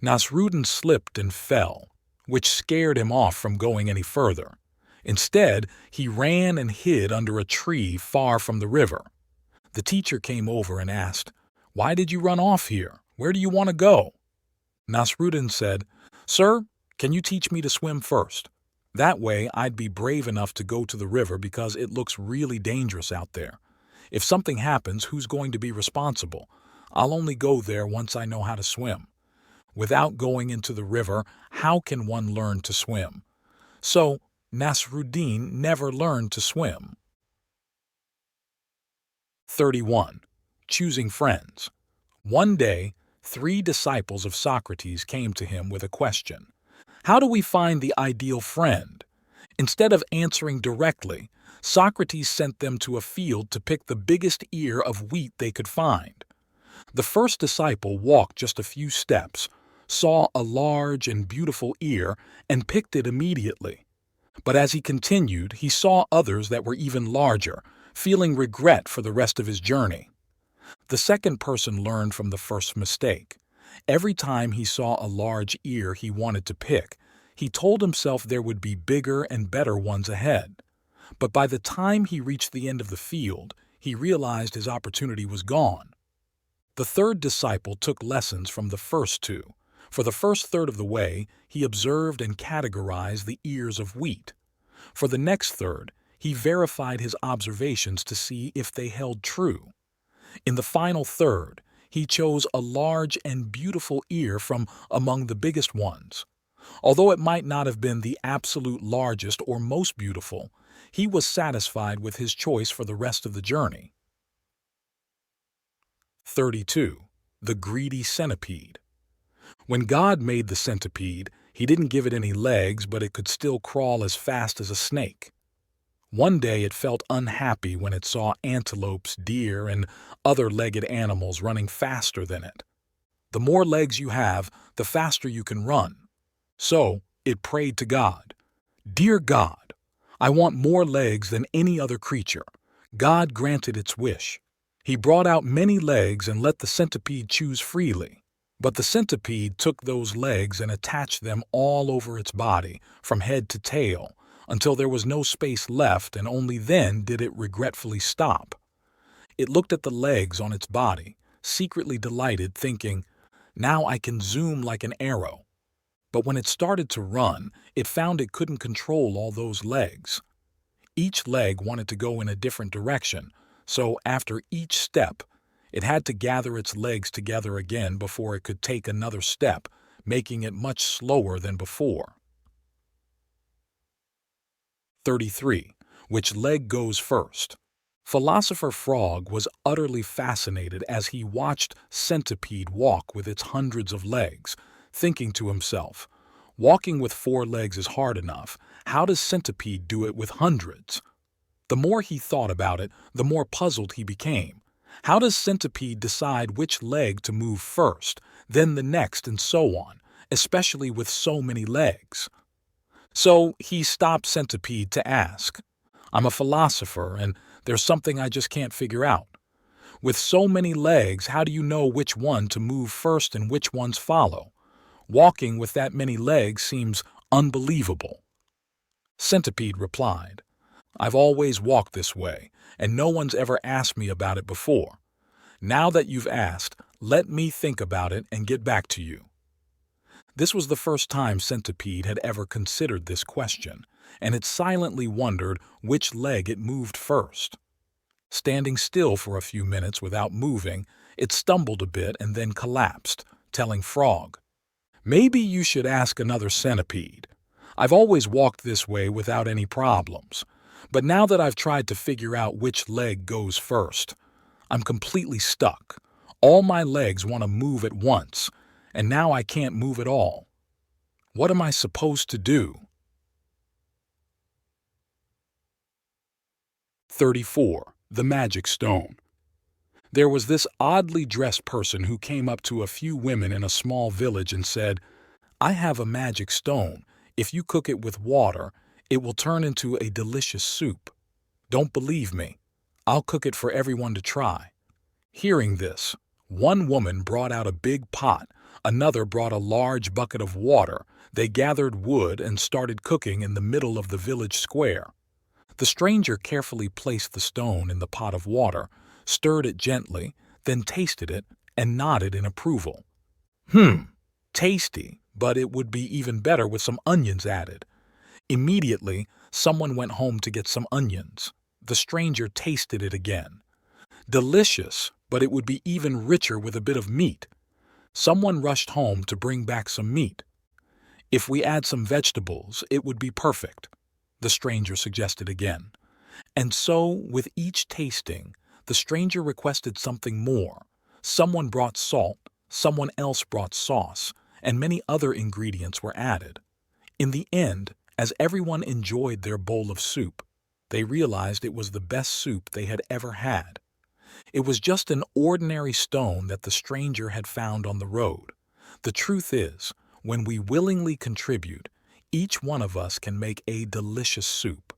Nasruddin slipped and fell, which scared him off from going any further. Instead, he ran and hid under a tree far from the river. The teacher came over and asked, "Why did you run off here? Where do you want to go?" Nasruddin said, "Sir, Can you teach me to swim first? That way, I'd be brave enough to go to the river because it looks really dangerous out there. If something happens, who's going to be responsible? I'll only go there once I know how to swim. Without going into the river, how can one learn to swim? So, NASRUDDIN never learned to swim. 31. Choosing friends. One day, 3 disciples of Socrates came to him with a question. How do we find the ideal friend? Instead of answering directly, Socrates sent them to a field to pick the biggest ear of wheat they could find. The first disciple walked just a few steps, saw a large and beautiful ear, and picked it immediately. But as he continued, he saw others that were even larger, feeling regret for the rest of his journey. The second person learned from the first mistake. Every time he saw a large ear he wanted to pick, he told himself there would be bigger and better ones ahead. But by the time he reached the end of the field, he realized his opportunity was gone. The third disciple took lessons from the first 2. For the first third of the way, he observed and categorized the ears of wheat. For the next third, he verified his observations to see if they held true. In the final third, he chose a large and beautiful ear from among the biggest ones. Although it might not have been the absolute largest or most beautiful, he was satisfied with his choice for the rest of the journey. 32. The greedy centipede. When God made the centipede, he didn't give it any legs, but it could still crawl as fast as a snake. One day it felt unhappy when it saw antelopes, deer, and other legged animals running faster than it. The more legs you have, the faster you can run. So it prayed to God. Dear God, I want more legs than any other creature. God granted its wish. He brought out many legs and let the centipede choose freely. But the centipede took those legs and attached them all over its body, from head to tail, until there was no space left, and only then did it regretfully stop. It looked at the legs on its body, secretly delighted, thinking, now I can zoom like an arrow. But when it started to run, it found it couldn't control all those legs. Each leg wanted to go in a different direction, so after each step, it had to gather its legs together again before it could take another step, making it much slower than before. 33. Which leg goes first? Philosopher Frog was utterly fascinated as he watched Centipede walk with its hundreds of legs, thinking to himself, walking with 4 legs is hard enough. How does Centipede do it with hundreds? The more he thought about it, the more puzzled he became. How does Centipede decide which leg to move first, then the next, and so on, especially with so many legs? So he stopped Centipede to ask. I'm a philosopher, and there's something I just can't figure out. With so many legs, how do you know which one to move first and which ones follow? Walking with that many legs seems unbelievable. Centipede replied, I've always walked this way, and no one's ever asked me about it before. Now that you've asked, let me think about it and get back to you. This was the first time Centipede had ever considered this question, and it silently wondered which leg it moved first. Standing still for a few minutes without moving, it stumbled a bit and then collapsed, telling Frog, Maybe you should ask another centipede. I've always walked this way without any problems, but now that I've tried to figure out which leg goes first, I'm completely stuck. All my legs want to move at once, and now I can't move at all. What am I supposed to do? 34. The Magic Stone. There was this oddly dressed person who came up to a few women in a small village and said, I have a magic stone. If you cook it with water, it will turn into a delicious soup. Don't believe me? I'll cook it for everyone to try. Hearing this, one woman brought out a big pot, another brought a large bucket of water. They gathered wood and started cooking in the middle of the village square. The stranger carefully placed the stone in the pot of water, stirred it gently, then tasted it and nodded in approval. Tasty, but it would be even better with some onions added. Immediately, someone went home to get some onions. The stranger tasted it again. Delicious, but it would be even richer with a bit of meat. Someone rushed home to bring back some meat. If we add some vegetables, it would be perfect, the stranger suggested again. And so, with each tasting, the stranger requested something more. Someone brought salt, someone else brought sauce, and many other ingredients were added. In the end, as everyone enjoyed their bowl of soup, they realized it was the best soup they had ever had. It was just an ordinary stone that the stranger had found on the road. The truth is, when we willingly contribute, each one of us can make a delicious soup.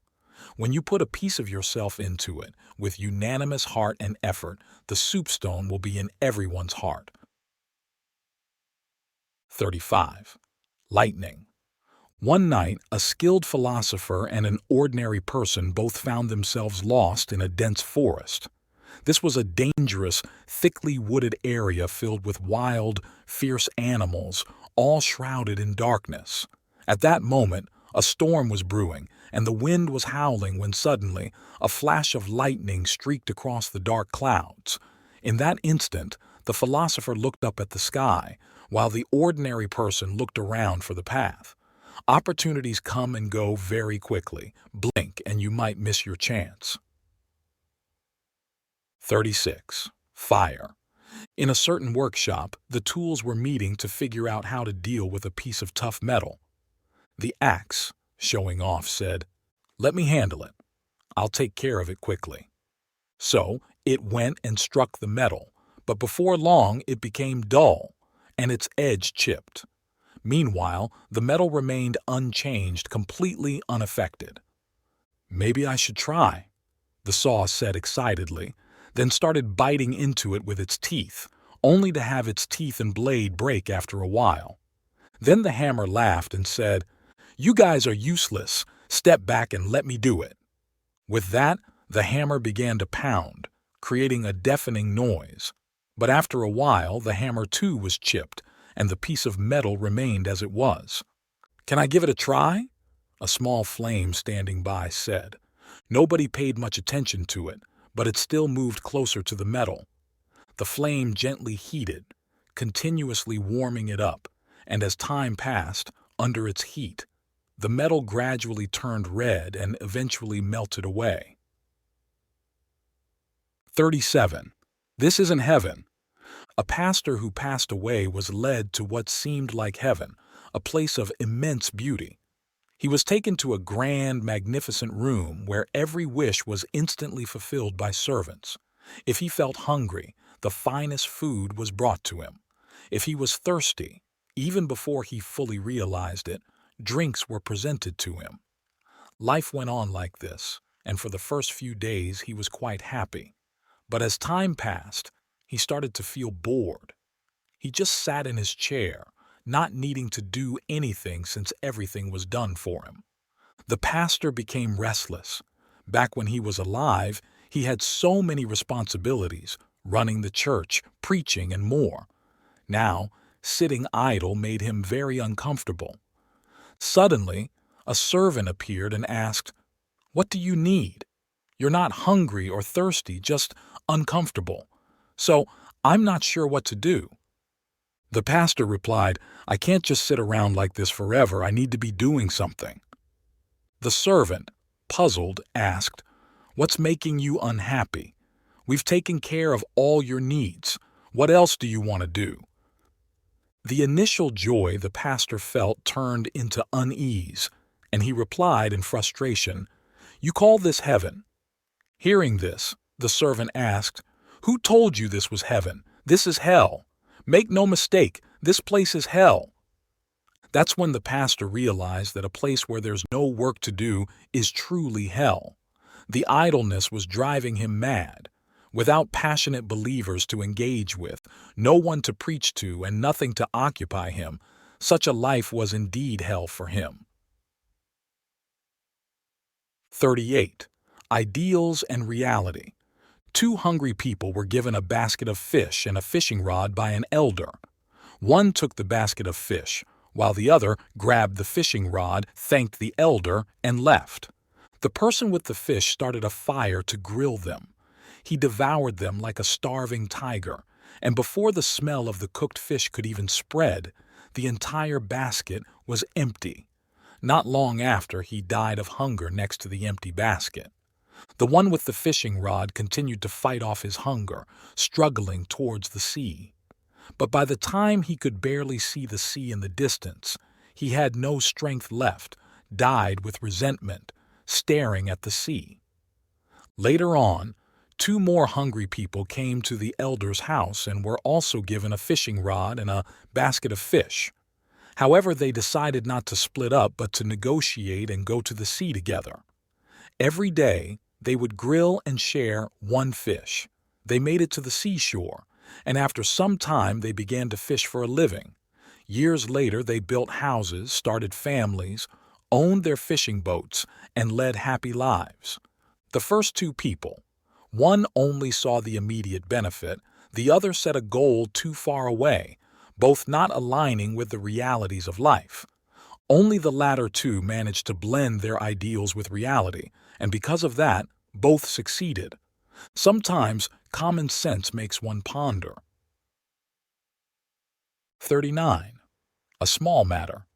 When you put a piece of yourself into it, with unanimous heart and effort, the soup stone will be in everyone's heart. 35. Lightning. One night, a skilled philosopher and an ordinary person both found themselves lost in a dense forest. This was a dangerous, thickly wooded area filled with wild, fierce animals, all shrouded in darkness. At that moment, a storm was brewing, and the wind was howling when suddenly a flash of lightning streaked across the dark clouds. In that instant, the philosopher looked up at the sky, while the ordinary person looked around for the path. Opportunities come and go very quickly. Blink and you might miss your chance. 36. Fire. In a certain workshop, the tools were meeting to figure out how to deal with a piece of tough metal. The axe, showing off, said, "Let me handle it. I'll take care of it quickly." So it went and struck the metal, but before long it became dull, and its edge chipped. Meanwhile, the metal remained unchanged, completely unaffected. "Maybe I should try," the saw said excitedly, then started biting into it with its teeth, only to have its teeth and blade break after a while. Then the hammer laughed and said, "You guys are useless. Step back and let me do it." With that, the hammer began to pound, creating a deafening noise. But after a while, the hammer too was chipped, and the piece of metal remained as it was. "Can I give it a try?" a small flame standing by said. Nobody paid much attention to it, but it still moved closer to the metal. The flame gently heated, continuously warming it up, and as time passed, under its heat, the metal gradually turned red and eventually melted away. 37. This isn't heaven. A pastor who passed away was led to what seemed like heaven, a place of immense beauty. He was taken to a grand, magnificent room where every wish was instantly fulfilled by servants. If he felt hungry, the finest food was brought to him. If he was thirsty, even before he fully realized it, drinks were presented to him. Life went on like this, and for the first few days he was quite happy. But as time passed, he started to feel bored. He just sat in his chair, not needing to do anything since everything was done for him. The pastor became restless. Back when he was alive, he had so many responsibilities, running the church, preaching, and more. Now, sitting idle made him very uncomfortable. Suddenly, a servant appeared and asked, "What do you need? You're not hungry or thirsty, just uncomfortable. So, I'm not sure what to do." The pastor replied, "I can't just sit around like this forever. I need to be doing something." The servant, puzzled, asked, "What's making you unhappy? We've taken care of all your needs. What else do you want to do?" The initial joy the pastor felt turned into unease, and he replied in frustration, "You call this heaven?" Hearing this, the servant asked, "Who told you this was heaven? This is hell. Make no mistake, this place is hell." That's when the pastor realized that a place where there's no work to do is truly hell. The idleness was driving him mad. Without passionate believers to engage with, no one to preach to, and nothing to occupy him, such a life was indeed hell for him. 38. Ideals and reality. Two hungry people were given a basket of fish and a fishing rod by an elder. One took the basket of fish, while the other grabbed the fishing rod, thanked the elder, and left. The person with the fish started a fire to grill them. He devoured them like a starving tiger, and before the smell of the cooked fish could even spread, the entire basket was empty. Not long after, he died of hunger next to the empty basket. The one with the fishing rod continued to fight off his hunger, struggling towards the sea. But by the time he could barely see the sea in the distance, he had no strength left, died with resentment, staring at the sea. Later on, 2 more hungry people came to the elder's house and were also given a fishing rod and a basket of fish. However, they decided not to split up but to negotiate and go to the sea together. Every day, they would grill and share one fish. They made it to the seashore, and after some time they began to fish for a living. Years later, they built houses, started families, owned their fishing boats, and led happy lives. The first 2 people, one only saw the immediate benefit, the other set a goal too far away, both not aligning with the realities of life. Only the latter 2 managed to blend their ideals with reality, and because of that, both succeeded. Sometimes common sense makes one ponder. 39. A small matter.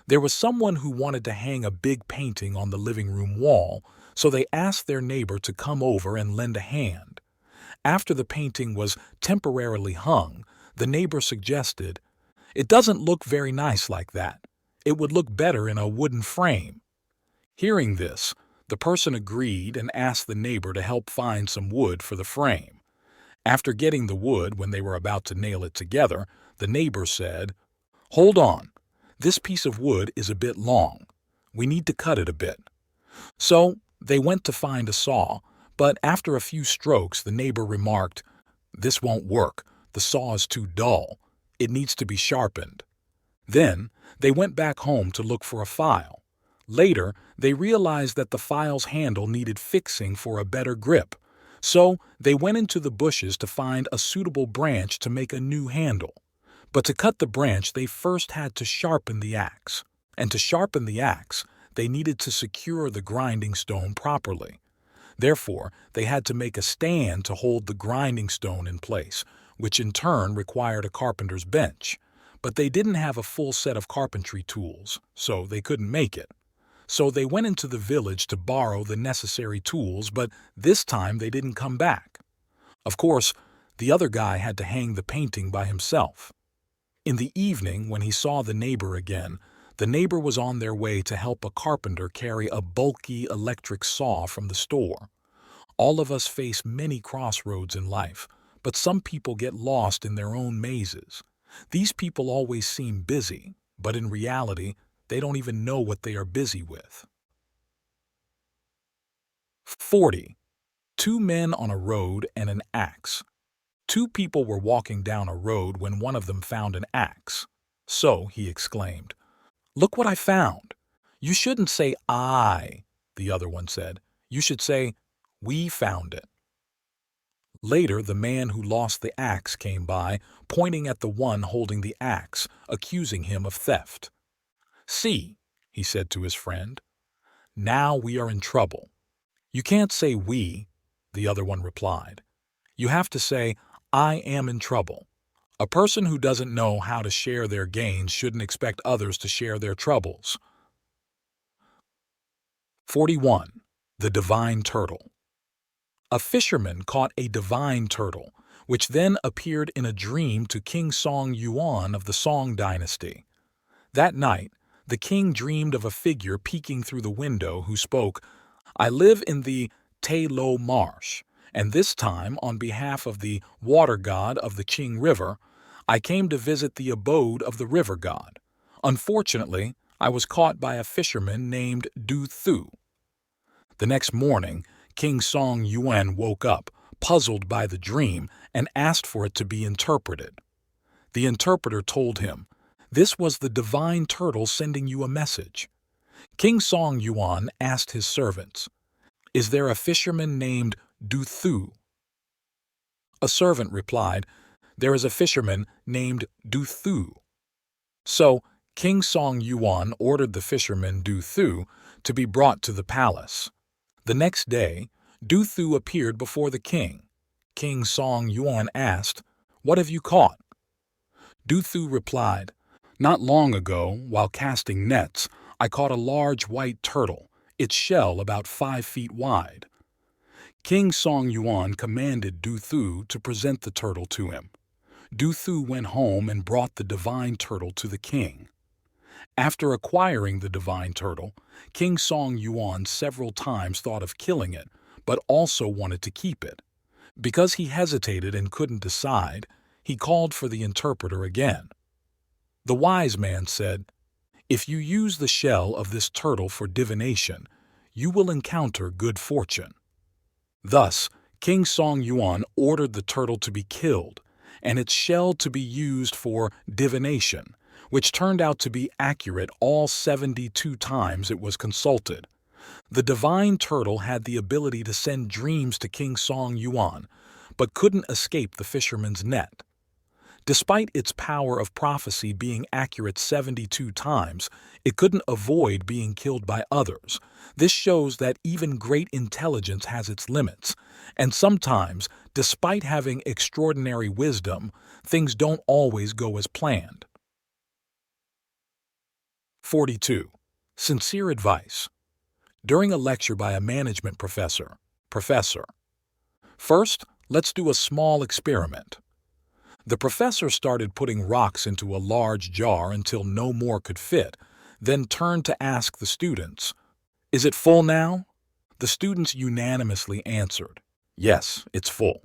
There was someone who wanted to hang a big painting on the living room wall, so they asked their neighbor to come over and lend a hand. After the painting was temporarily hung, the neighbor suggested, "It doesn't look very nice like that. It would look better in a wooden frame." Hearing this, the person agreed and asked the neighbor to help find some wood for the frame. After getting the wood, when they were about to nail it together, the neighbor said, "Hold on. This piece of wood is a bit long. We need to cut it a bit." So they went to find a saw, but after a few strokes, the neighbor remarked, "This won't work. The saw is too dull. It needs to be sharpened." Then they went back home to look for a file. Later, they realized that the file's handle needed fixing for a better grip. So they went into the bushes to find a suitable branch to make a new handle. But to cut the branch, they first had to sharpen the axe. And to sharpen the axe, they needed to secure the grinding stone properly. Therefore, they had to make a stand to hold the grinding stone in place, which in turn required a carpenter's bench. But they didn't have a full set of carpentry tools, so they couldn't make it. So they went into the village to borrow the necessary tools, but this time they didn't come back. Of course, the other guy had to hang the painting by himself. In the evening, when he saw the neighbor again, the neighbor was on their way to help a carpenter carry a bulky electric saw from the store. All of us face many crossroads in life, but some people get lost in their own mazes. These people always seem busy, but in reality, they don't even know what they are busy with. 40. 2 men on a road and an axe. 2 people were walking down a road when one of them found an axe. "So," he exclaimed, "look what I found." "You shouldn't say I," the other one said. "You should say, we found it." Later, the man who lost the axe came by, pointing at the one holding the axe, accusing him of theft. "See," he said to his friend, "now we are in trouble." "You can't say we," the other one replied. "You have to say, I am in trouble." A person who doesn't know how to share their gains shouldn't expect others to share their troubles. 41. The Divine Turtle. A fisherman caught a divine turtle, which then appeared in a dream to King Song Yuan of the Song dynasty. That night, the king dreamed of a figure peeking through the window who spoke, "I live in the Tai Lo Marsh, and this time, on behalf of the water god of the Qing River, I came to visit the abode of the river god. Unfortunately, I was caught by a fisherman named Du Thu." The next morning, King Song Yuan woke up, puzzled by the dream, and asked for it to be interpreted. The interpreter told him, "This was the divine turtle sending you a message." King Song Yuan asked his servants, "Is there a fisherman named Du Thu?" A servant replied, "There is a fisherman named Du Thu." So King Song Yuan ordered the fisherman Du Thu to be brought to the palace. The next day, Du Thu appeared before the king. King Song Yuan asked, "What have you caught?" Du Thu replied, "Not long ago, while casting nets, I caught a large white turtle, its shell about 5 feet wide." King Song Yuan commanded Du Thu to present the turtle to him. Du Thu went home and brought the divine turtle to the king. After acquiring the divine turtle, King Song Yuan several times thought of killing it, but also wanted to keep it. Because he hesitated and couldn't decide, he called for the interpreter again. The wise man said, "If you use the shell of this turtle for divination, you will encounter good fortune." Thus, King Song Yuan ordered the turtle to be killed and its shell to be used for divination, which turned out to be accurate all 72 times it was consulted. The divine turtle had the ability to send dreams to King Song Yuan, but couldn't escape the fisherman's net. Despite its power of prophecy being accurate 72 times, it couldn't avoid being killed by others. This shows that even great intelligence has its limits, and sometimes, despite having extraordinary wisdom, things don't always go as planned. 42. Sincere advice. During a lecture by a management professor, "First, let's do a small experiment." The professor started putting rocks into a large jar until no more could fit, then turned to ask the students, "Is it full now?" The students unanimously answered, "Yes, it's full."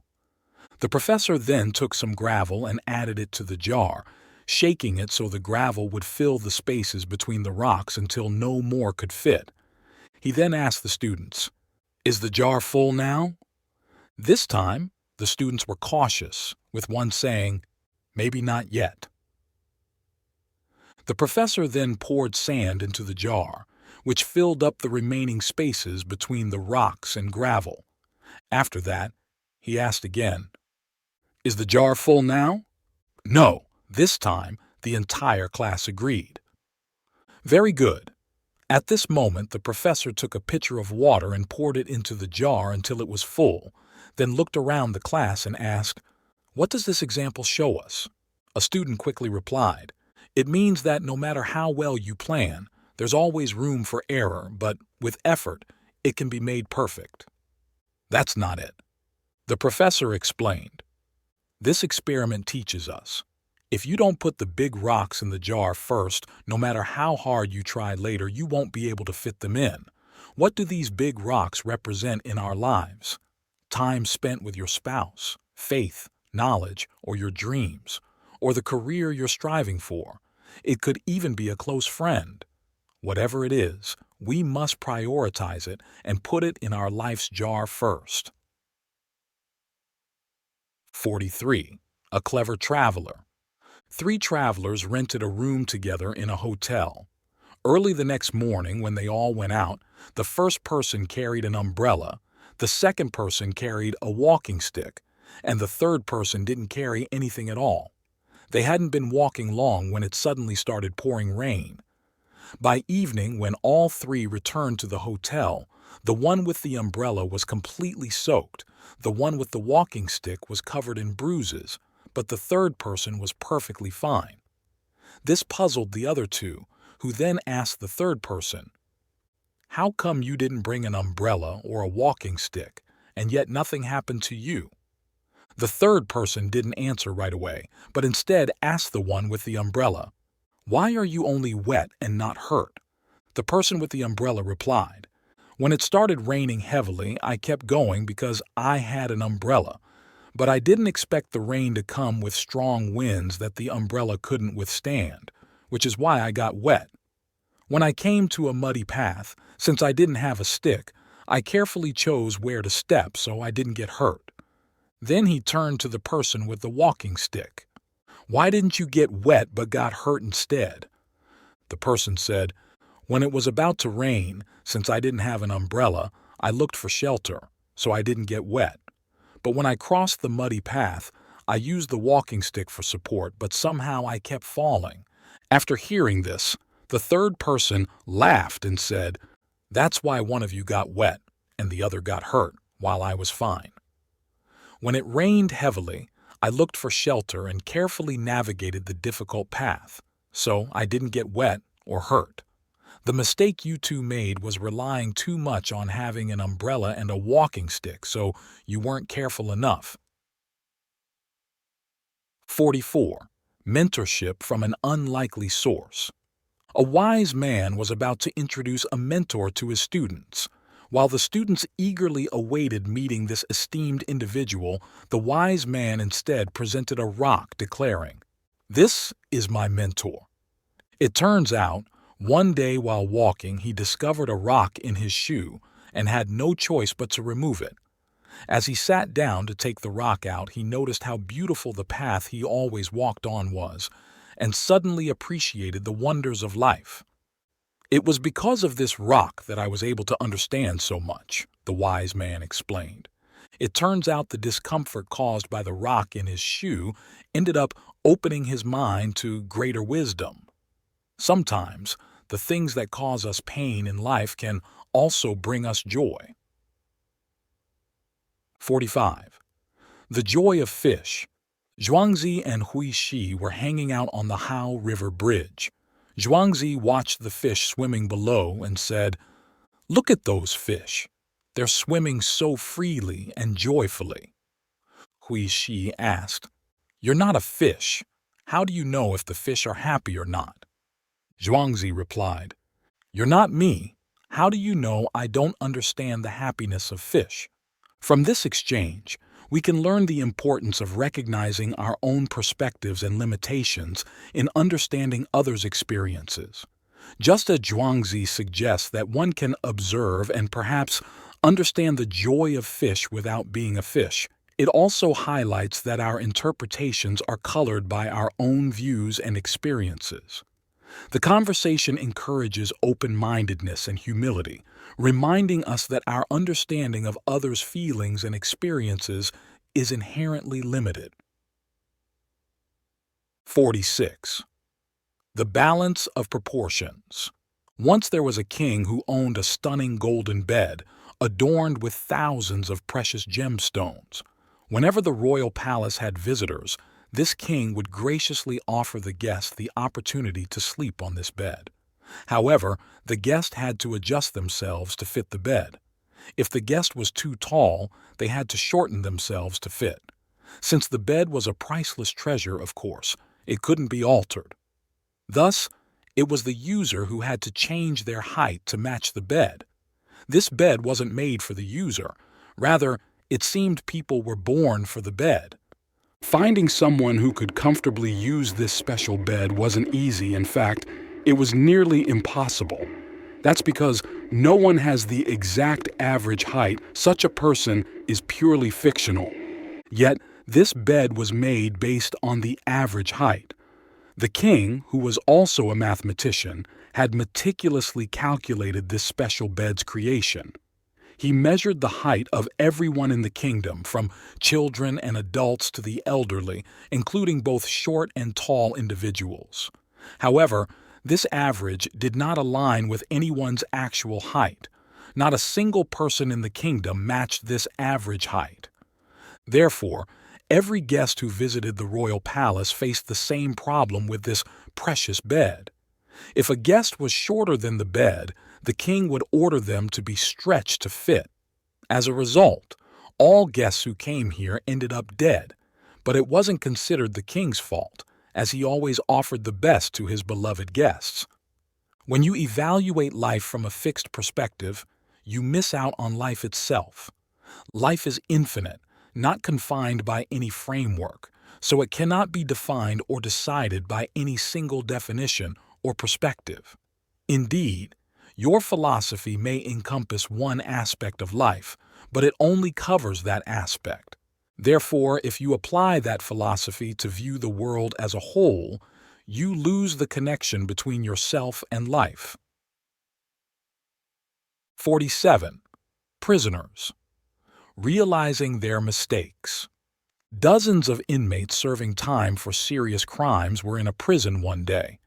The professor then took some gravel and added it to the jar, shaking it so the gravel would fill the spaces between the rocks until no more could fit. He then asked the students, "Is the jar full now?" This time, the students were cautious, with one saying, "Maybe not yet." The professor then poured sand into the jar, which filled up the remaining spaces between the rocks and gravel. After that, he asked again, "Is the jar full now?" "No." This time, the entire class agreed. Very good. At this moment, the professor took a pitcher of water and poured it into the jar until it was full, then looked around the class and asked, "What does this example show us?" A student quickly replied, "It means that no matter how well you plan, there's always room for error, but with effort, it can be made perfect." That's not it. The professor explained, "This experiment teaches us, if you don't put the big rocks in the jar first, no matter how hard you try later, you won't be able to fit them in. What do these big rocks represent in our lives? Time spent with your spouse, faith, knowledge, or your dreams, or the career you're striving for. It could even be a close friend. Whatever it is, we must prioritize it and put it in our life's jar first." 43. A clever traveler. 3 travelers rented a room together in a hotel. Early the next morning, when they all went out, the first person carried an umbrella, the second person carried a walking stick, and the third person didn't carry anything at all. They hadn't been walking long when it suddenly started pouring rain. By evening, when all 3 returned to the hotel, the one with the umbrella was completely soaked, the one with the walking stick was covered in bruises, but the third person was perfectly fine. This puzzled the other 2, who then asked the third person, "How come you didn't bring an umbrella or a walking stick, and yet nothing happened to you?" The third person didn't answer right away, but instead asked the one with the umbrella, "Why are you only wet and not hurt?" The person with the umbrella replied, "When it started raining heavily, I kept going because I had an umbrella, but I didn't expect the rain to come with strong winds that the umbrella couldn't withstand, which is why I got wet. When I came to a muddy path, since I didn't have a stick, I carefully chose where to step so I didn't get hurt." Then he turned to the person with the walking stick. "Why didn't you get wet but got hurt instead?" The person said, "When it was about to rain, since I didn't have an umbrella, I looked for shelter, so I didn't get wet. But when I crossed the muddy path, I used the walking stick for support, but somehow I kept falling, After hearing this, the third person laughed and said, "That's why one of you got wet and the other got hurt while I was fine." When it rained heavily, I looked for shelter and carefully navigated the difficult path, so I didn't get wet or hurt. The mistake you two made was relying too much on having an umbrella and a walking stick, so you weren't careful enough. 44. Mentorship from an unlikely source. A wise man was about to introduce a mentor to his students. While the students eagerly awaited meeting this esteemed individual, the wise man instead presented a rock, declaring, "This is my mentor." It turns out, one day while walking, he discovered a rock in his shoe and had no choice but to remove it. As he sat down to take the rock out, he noticed how beautiful the path he always walked on was, and suddenly appreciated the wonders of life. "It was because of this rock that I was able to understand so much," the wise man explained. It turns out the discomfort caused by the rock in his shoe ended up opening his mind to greater wisdom. Sometimes, the things that cause us pain in life can also bring us joy. 45. The joy of fish. Zhuangzi and Huishi were hanging out on the Hao River Bridge. Zhuangzi watched the fish swimming below and said, "Look at those fish. They're swimming so freely and joyfully." Huishi asked, "You're not a fish. How do you know if the fish are happy or not?" Zhuangzi replied, "You're not me. How do you know I don't understand the happiness of fish?" From this exchange, we can learn the importance of recognizing our own perspectives and limitations in understanding others' experiences. Just as Zhuangzi suggests that one can observe and perhaps understand the joy of fish without being a fish, it also highlights that our interpretations are colored by our own views and experiences. The conversation encourages open-mindedness and humility, reminding us that our understanding of others' feelings and experiences is inherently limited. 46. The balance of proportions. Once there was a king who owned a stunning golden bed, adorned with thousands of precious gemstones. Whenever the royal palace had visitors, this king would graciously offer the guest the opportunity to sleep on this bed. However, the guest had to adjust themselves to fit the bed. If the guest was too tall, they had to shorten themselves to fit. Since the bed was a priceless treasure, of course, it couldn't be altered. Thus, it was the user who had to change their height to match the bed. This bed wasn't made for the user. Rather, it seemed people were born for the bed. Finding someone who could comfortably use this special bed wasn't easy. In fact, it was nearly impossible. That's because no one has the exact average height. Such a person is purely fictional. Yet, this bed was made based on the average height. The king, who was also a mathematician, had meticulously calculated this special bed's creation. He measured the height of everyone in the kingdom, from children and adults to the elderly, including both short and tall individuals. However, this average did not align with anyone's actual height. Not a single person in the kingdom matched this average height. Therefore, every guest who visited the royal palace faced the same problem with this precious bed. If a guest was shorter than the bed, the king would order them to be stretched to fit. As a result, all guests who came here ended up dead, but it wasn't considered the king's fault, as he always offered the best to his beloved guests. When you evaluate life from a fixed perspective, you miss out on life itself. Life is infinite, not confined by any framework, so it cannot be defined or decided by any single definition or perspective. Indeed, your philosophy may encompass one aspect of life, but it only covers that aspect. Therefore, if you apply that philosophy to view the world as a whole, you lose the connection between yourself and life. 47. Prisoners. Realizing their mistakes. Dozens of inmates serving time for serious crimes were in a prison one day.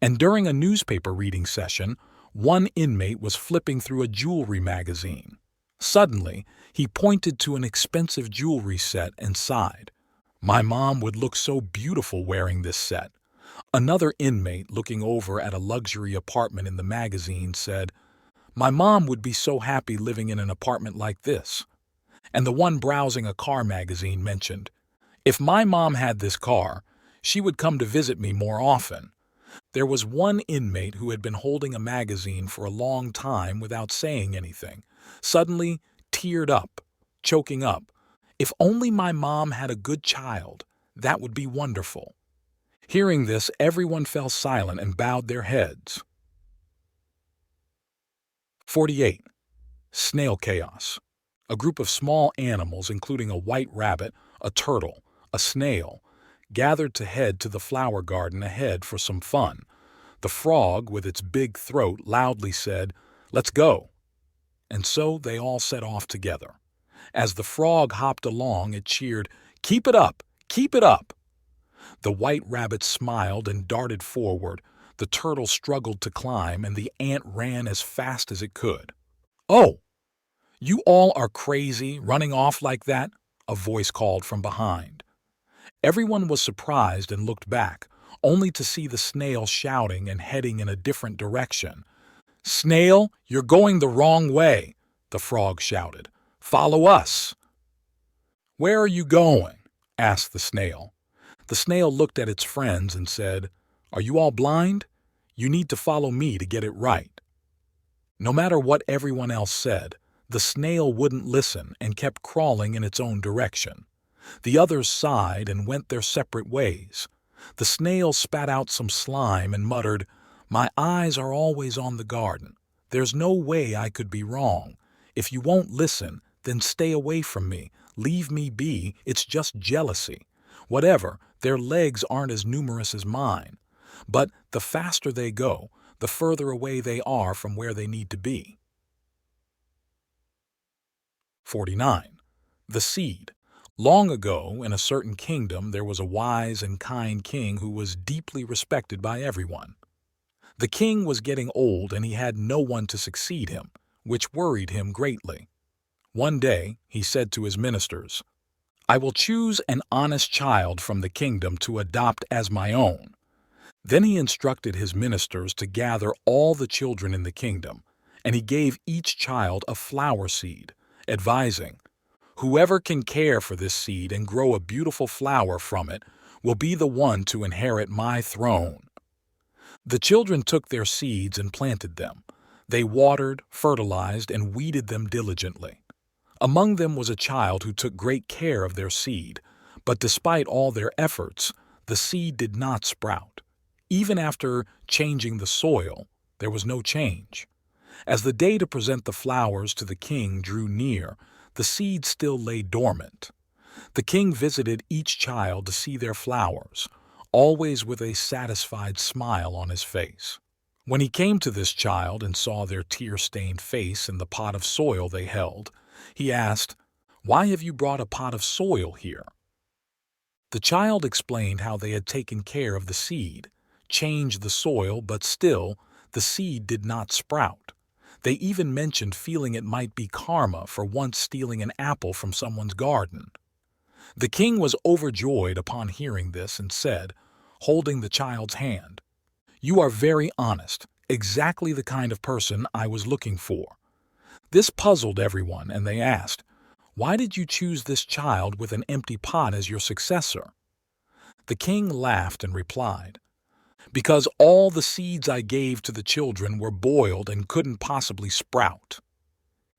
And during a newspaper reading session, one inmate was flipping through a jewelry magazine. Suddenly, he pointed to an expensive jewelry set and sighed. "My mom would look so beautiful wearing this set." Another inmate, looking over at a luxury apartment in the magazine, said, "My mom would be so happy living in an apartment like this." And the one browsing a car magazine mentioned, "If my mom had this car, she would come to visit me more often." There was one inmate who had been holding a magazine for a long time without saying anything, suddenly teared up, choking up. "If only my mom had a good child, that would be wonderful." Hearing this, everyone fell silent and bowed their heads. 48. Snail chaos. A group of small animals, including a white rabbit, a turtle, a snail, gathered to head to the flower garden ahead for some fun. The frog, with its big throat, loudly said, "Let's go." And so they all set off together. As the frog hopped along, it cheered, "Keep it up! Keep it up!" The white rabbit smiled and darted forward. The turtle struggled to climb, and the ant ran as fast as it could. "Oh, you all are crazy, running off like that," a voice called from behind. Everyone was surprised and looked back, only to see the snail shouting and heading in a different direction. "Snail, you're going the wrong way," the frog shouted. "Follow us." "Where are you going?" asked the snail. The snail looked at its friends and said, "Are you all blind? You need to follow me to get it right." No matter what everyone else said, the snail wouldn't listen and kept crawling in its own direction. The others sighed and went their separate ways. The snail spat out some slime and muttered, "My eyes are always on the garden. There's no way I could be wrong. If you won't listen, then stay away from me. Leave me be. It's just jealousy. Whatever, their legs aren't as numerous as mine. But the faster they go, the further away they are from where they need to be." 49. The seed. Long ago, in a certain kingdom, there was a wise and kind king who was deeply respected by everyone. The king was getting old and he had no one to succeed him, which worried him greatly. One day, he said to his ministers, "I will choose an honest child from the kingdom to adopt as my own." Then he instructed his ministers to gather all the children in the kingdom, and he gave each child a flower seed, advising, "Whoever can care for this seed and grow a beautiful flower from it will be the one to inherit my throne." The children took their seeds and planted them. They watered, fertilized, and weeded them diligently. Among them was a child who took great care of their seed, but despite all their efforts, the seed did not sprout. Even after changing the soil, there was no change. As the day to present the flowers to the king drew near, the seed still lay dormant. The king visited each child to see their flowers, always with a satisfied smile on his face. When he came to this child and saw their tear-stained face in the pot of soil they held, he asked, "Why have you brought a pot of soil here?" The child explained how they had taken care of the seed, changed the soil, but still, the seed did not sprout. They even mentioned feeling it might be karma for once stealing an apple from someone's garden. The king was overjoyed upon hearing this and said, holding the child's hand, "You are very honest, exactly the kind of person I was looking for." This puzzled everyone, and they asked, "Why did you choose this child with an empty pot as your successor?" The king laughed and replied, "Because all the seeds I gave to the children were boiled and couldn't possibly sprout."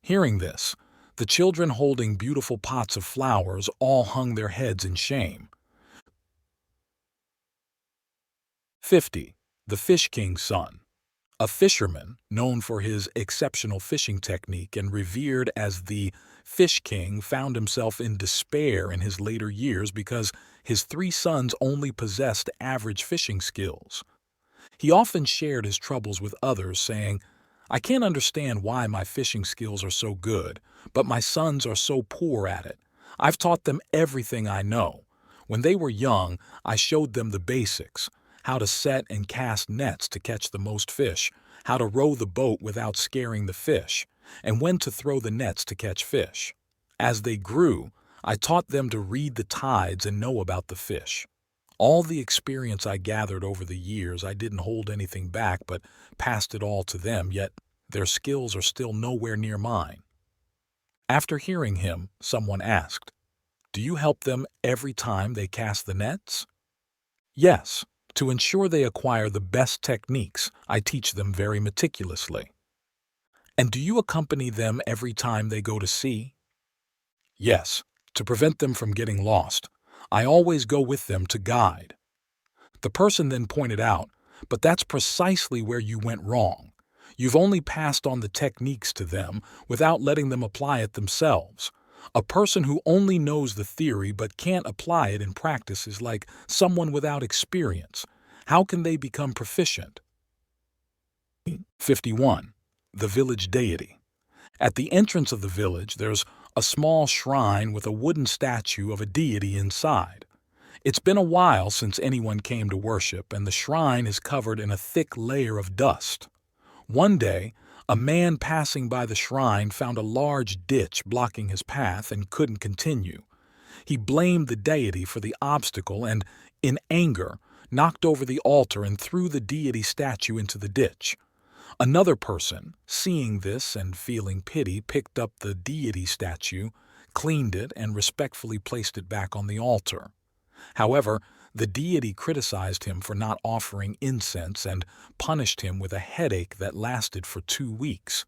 Hearing this, the children holding beautiful pots of flowers all hung their heads in shame. 50. The Fish King's Son. A fisherman, known for his exceptional fishing technique and revered as the Fish King, found himself in despair in his later years because his 3 sons only possessed average fishing skills. He often shared his troubles with others, saying, "I can't understand why my fishing skills are so good, but my sons are so poor at it. I've taught them everything I know. When they were young, I showed them the basics. how to set and cast nets to catch the most fish, how to row the boat without scaring the fish, and when to throw the nets to catch fish. As they grew, I taught them to read the tides and know about the fish. All the experience I gathered over the years, I didn't hold anything back but passed it all to them, yet their skills are still nowhere near mine. After hearing him, someone asked, "Do you help them every time they cast the nets?" "Yes. To ensure they acquire the best techniques, I teach them very meticulously." "And do you accompany them every time they go to sea?" "Yes. To prevent them from getting lost, I always go with them to guide." The person then pointed out, "But that's precisely where you went wrong. You've only passed on the techniques to them without letting them apply it themselves. A person who only knows the theory but can't apply it in practice is like someone without experience. How can they become proficient?" 51. The village deity. At the entrance of the village, there's a small shrine with a wooden statue of a deity inside. It's been a while since anyone came to worship, and the shrine is covered in a thick layer of dust. One day, a man passing by the shrine found a large ditch blocking his path and couldn't continue. He blamed the deity for the obstacle and, in anger, knocked over the altar and threw the deity statue into the ditch. Another person, seeing this and feeling pity, picked up the deity statue, cleaned it, and respectfully placed it back on the altar. However, the deity criticized him for not offering incense and punished him with a headache that lasted for 2 weeks.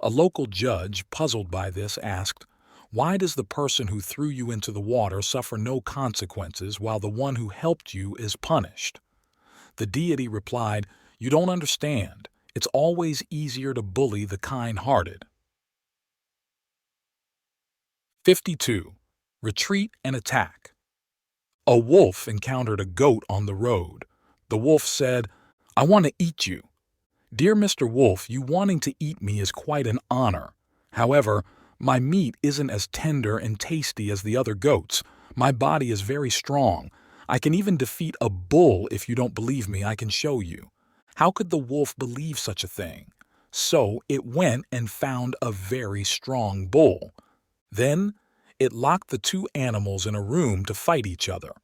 A local judge, puzzled by this, asked, "Why does the person who threw you into the water suffer no consequences while the one who helped you is punished?" The deity replied, "You don't understand. It's always easier to bully the kind-hearted." 52. Retreat and attack. A wolf encountered a goat on the road. The wolf said, "I want to eat you." "Dear Mr. Wolf, you wanting to eat me is quite an honor. However, my meat isn't as tender and tasty as the other goats. My body is very strong. I can even defeat a bull. If you don't believe me, I can show you." How could the wolf believe such a thing? So it went and found a very strong bull. Then it locked the two animals in a room to fight each other.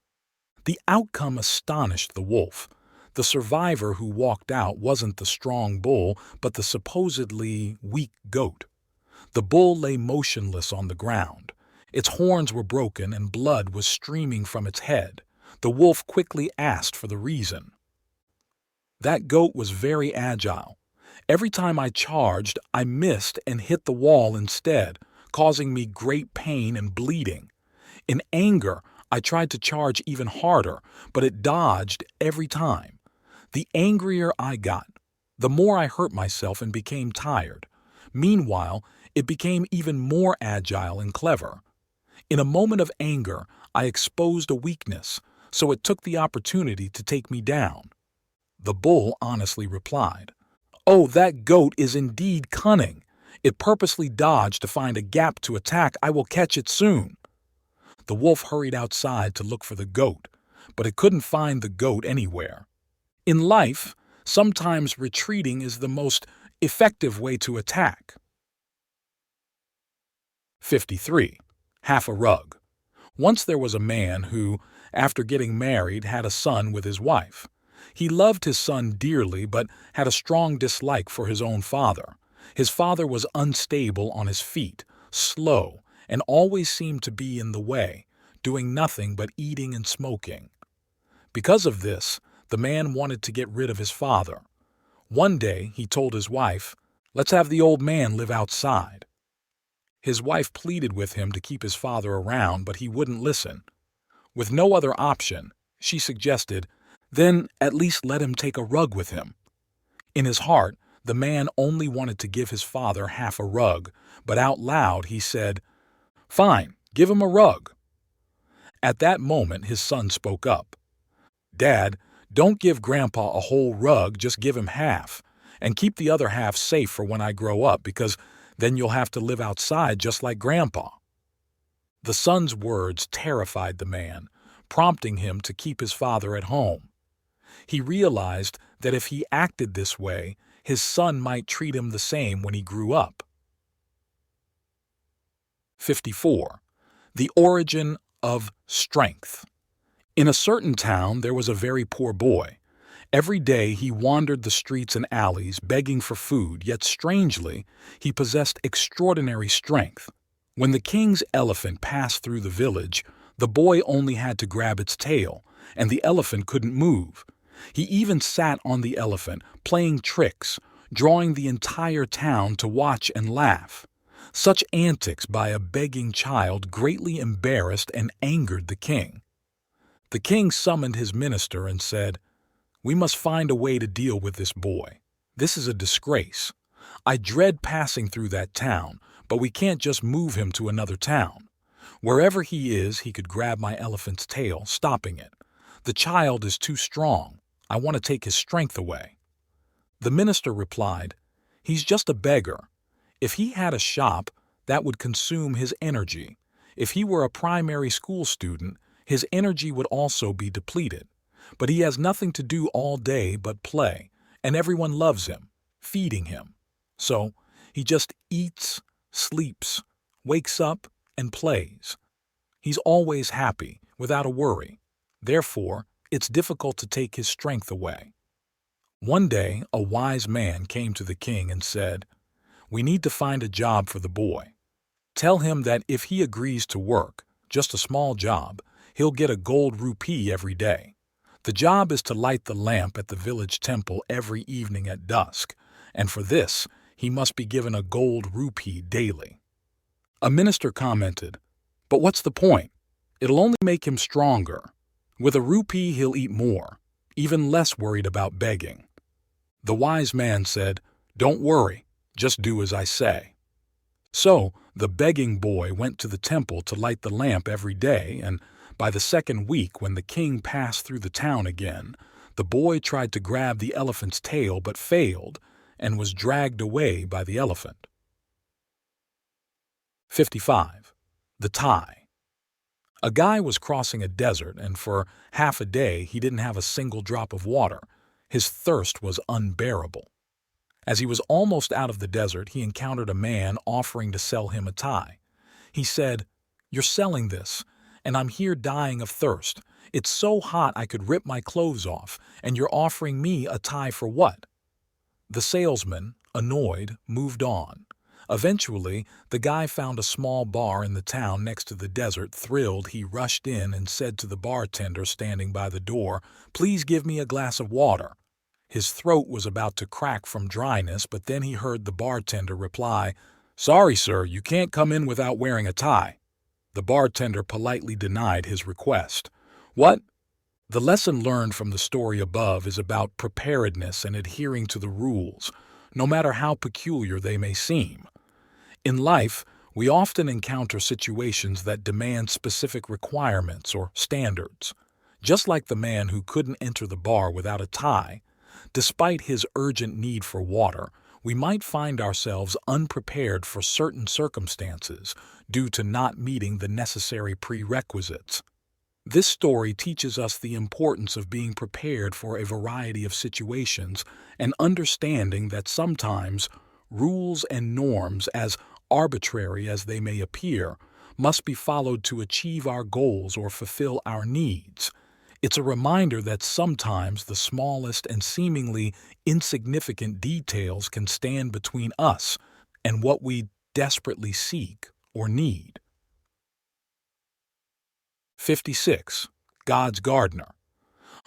The outcome astonished the wolf. The survivor who walked out wasn't the strong bull, but the supposedly weak goat. The bull lay motionless on the ground. Its horns were broken and blood was streaming from its head. The wolf quickly asked for the reason. "That goat was very agile. Every time I charged, I missed and hit the wall instead, causing me great pain and bleeding. In anger, I tried to charge even harder, but it dodged every time. The angrier I got, the more I hurt myself and became tired. Meanwhile, it became even more agile and clever. In a moment of anger, I exposed a weakness, so it took the opportunity to take me down." The bull honestly replied, "Oh, that goat is indeed cunning. It purposely dodged to find a gap to attack. I will catch it soon." The wolf hurried outside to look for the goat, but it couldn't find the goat anywhere. In life, sometimes retreating is the most effective way to attack. 53. Half a rug. Once there was a man who, after getting married, had a son with his wife. He loved his son dearly, but had a strong dislike for his own father. His father was unstable on his feet, slow, and always seemed to be in the way, doing nothing but eating and smoking. Because of this, the man wanted to get rid of his father. One day, he told his wife, "Let's have the old man live outside." His wife pleaded with him to keep his father around, but he wouldn't listen. With no other option, she suggested, "Then at least let him take a rug with him." In his heart, the man only wanted to give his father half a rug, but out loud he said, "Fine, give him a rug." At that moment, his son spoke up. "Dad, don't give Grandpa a whole rug, just give him half, and keep the other half safe for when I grow up, because then you'll have to live outside just like Grandpa." The son's words terrified the man, prompting him to keep his father at home. He realized that if he acted this way, his son might treat him the same when he grew up. 54. The origin of strength. In a certain town, there was a very poor boy. Every day he wandered the streets and alleys begging for food, yet strangely, he possessed extraordinary strength. When the king's elephant passed through the village, the boy only had to grab its tail, and the elephant couldn't move. He even sat on the elephant, playing tricks, drawing the entire town to watch and laugh. Such antics by a begging child greatly embarrassed and angered the king. The king summoned his minister and said, "We must find a way to deal with this boy. This is a disgrace. I dread passing through that town, but we can't just move him to another town. Wherever he is, he could grab my elephant's tail, stopping it. The child is too strong. I want to take his strength away." The minister replied, "He's just a beggar. If he had a shop, that would consume his energy. If he were a primary school student, his energy would also be depleted. But he has nothing to do all day but play, and everyone loves him, feeding him. So he just eats, sleeps, wakes up, and plays. He's always happy, without a worry. Therefore, it's difficult to take his strength away." One day, a wise man came to the king and said, "We need to find a job for the boy. Tell him that if he agrees to work, just a small job, he'll get a gold rupee every day. The job is to light the lamp at the village temple every evening at dusk, and for this, he must be given a gold rupee daily." A minister commented, "But what's the point? It'll only make him stronger. With a rupee, he'll eat more, even less worried about begging." The wise man said, "Don't worry, just do as I say." So the begging boy went to the temple to light the lamp every day, and by the second week, when the king passed through the town again, the boy tried to grab the elephant's tail but failed and was dragged away by the elephant. 55. The tie. A guy was crossing a desert, and for half a day he didn't have a single drop of water. His thirst was unbearable. As he was almost out of the desert, he encountered a man offering to sell him a tie. He said, "You're selling this, and I'm here dying of thirst. It's so hot I could rip my clothes off, and you're offering me a tie for what?" The salesman, annoyed, moved on. Eventually, the guy found a small bar in the town next to the desert. Thrilled, he rushed in and said to the bartender standing by the door, "Please give me a glass of water." His throat was about to crack from dryness, but then he heard the bartender reply, "Sorry, sir, you can't come in without wearing a tie." The bartender politely denied his request. What? The lesson learned from the story above is about preparedness and adhering to the rules, no matter how peculiar they may seem. In life, we often encounter situations that demand specific requirements or standards. Just like the man who couldn't enter the bar without a tie, despite his urgent need for water, we might find ourselves unprepared for certain circumstances due to not meeting the necessary prerequisites. This story teaches us the importance of being prepared for a variety of situations and understanding that sometimes rules and norms, as arbitrary as they may appear, must be followed to achieve our goals or fulfill our needs. It's a reminder that sometimes the smallest and seemingly insignificant details can stand between us and what we desperately seek or need. 56. God's gardener.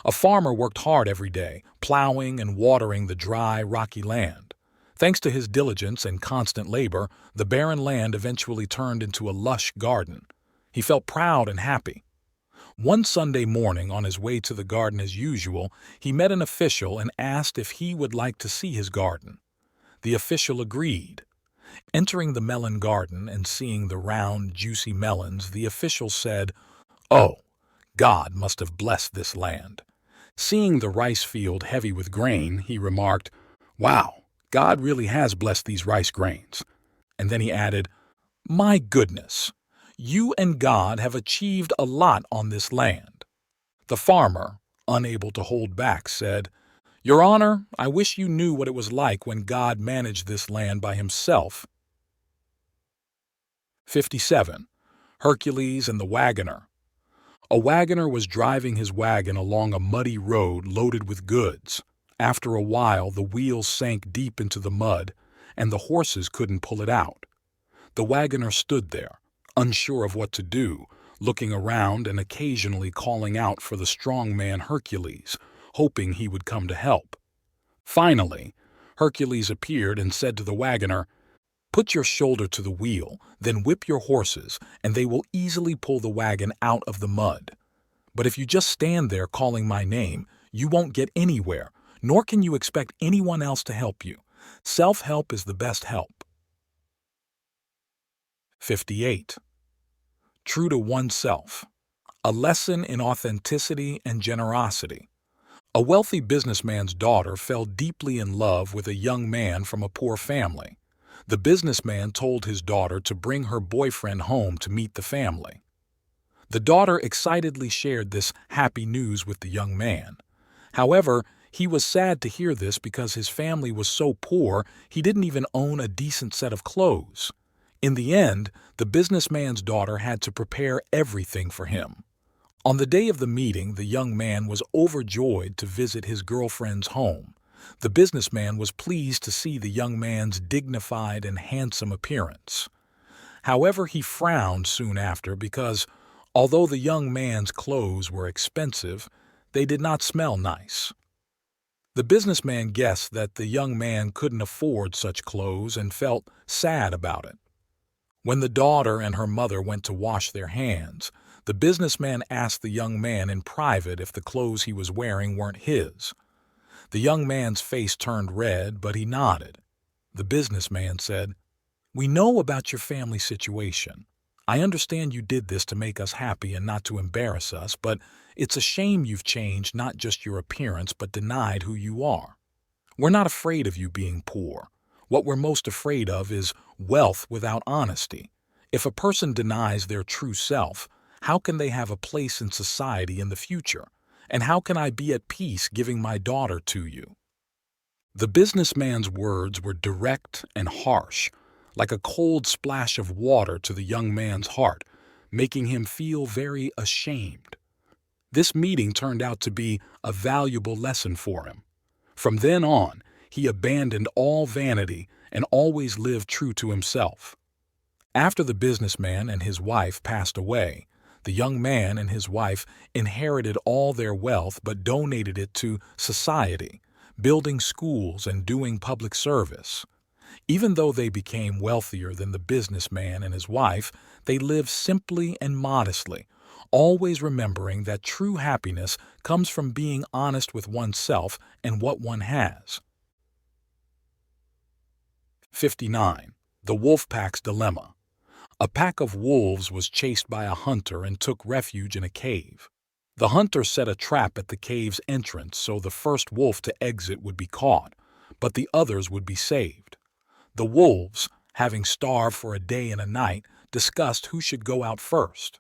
A farmer worked hard every day, plowing and watering the dry, rocky land. Thanks to his diligence and constant labor, the barren land eventually turned into a lush garden. He felt proud and happy. One Sunday morning, on his way to the garden as usual, he met an official and asked if he would like to see his garden. The official agreed. Entering the melon garden and seeing the round, juicy melons, the official said, "Oh, God must have blessed this land." Seeing the rice field heavy with grain, he remarked, "Wow, God really has blessed these rice grains." And then he added, "My goodness, you and God have achieved a lot on this land." The farmer, unable to hold back, said, "Your Honor, I wish you knew what it was like when God managed this land by himself." 57. Hercules and the Wagoner. A wagoner was driving his wagon along a muddy road loaded with goods. After a while, the wheels sank deep into the mud, and the horses couldn't pull it out. The wagoner stood there, unsure of what to do, looking around and occasionally calling out for the strong man Hercules, hoping he would come to help. Finally, Hercules appeared and said to the wagoner, "Put your shoulder to the wheel, then whip your horses, and they will easily pull the wagon out of the mud. But if you just stand there calling my name, you won't get anywhere, nor can you expect anyone else to help you. Self-help is the best help." 58. True to oneself. A lesson in authenticity and generosity. A wealthy businessman's daughter fell deeply in love with a young man from a poor family. The businessman told his daughter to bring her boyfriend home to meet the family. The daughter excitedly shared this happy news with the young man. However, he was sad to hear this because his family was so poor he didn't even own a decent set of clothes. In the end, the businessman's daughter had to prepare everything for him. On the day of the meeting, the young man was overjoyed to visit his girlfriend's home. The businessman was pleased to see the young man's dignified and handsome appearance. However, he frowned soon after because, although the young man's clothes were expensive, they did not smell nice. The businessman guessed that the young man couldn't afford such clothes and felt sad about it. When the daughter and her mother went to wash their hands, the businessman asked the young man in private if the clothes he was wearing weren't his. The young man's face turned red, but he nodded. The businessman said, "We know about your family situation. I understand you did this to make us happy and not to embarrass us, but it's a shame you've changed not just your appearance but denied who you are. We're not afraid of you being poor. What we're most afraid of is wealth without honesty. If a person denies their true self, how can they have a place in society in the future? And how can I be at peace giving my daughter to you?" The businessman's words were direct and harsh, like a cold splash of water to the young man's heart, making him feel very ashamed. This meeting turned out to be a valuable lesson for him. From then on, he abandoned all vanity and always lived true to himself. After the businessman and his wife passed away, the young man and his wife inherited all their wealth but donated it to society, building schools and doing public service. Even though they became wealthier than the businessman and his wife, they lived simply and modestly, always remembering that true happiness comes from being honest with oneself and what one has. 59. The Wolf Pack's Dilemma. A pack of wolves was chased by a hunter and took refuge in a cave. The hunter set a trap at the cave's entrance so the first wolf to exit would be caught, but the others would be saved. The wolves, having starved for a day and a night, discussed who should go out first.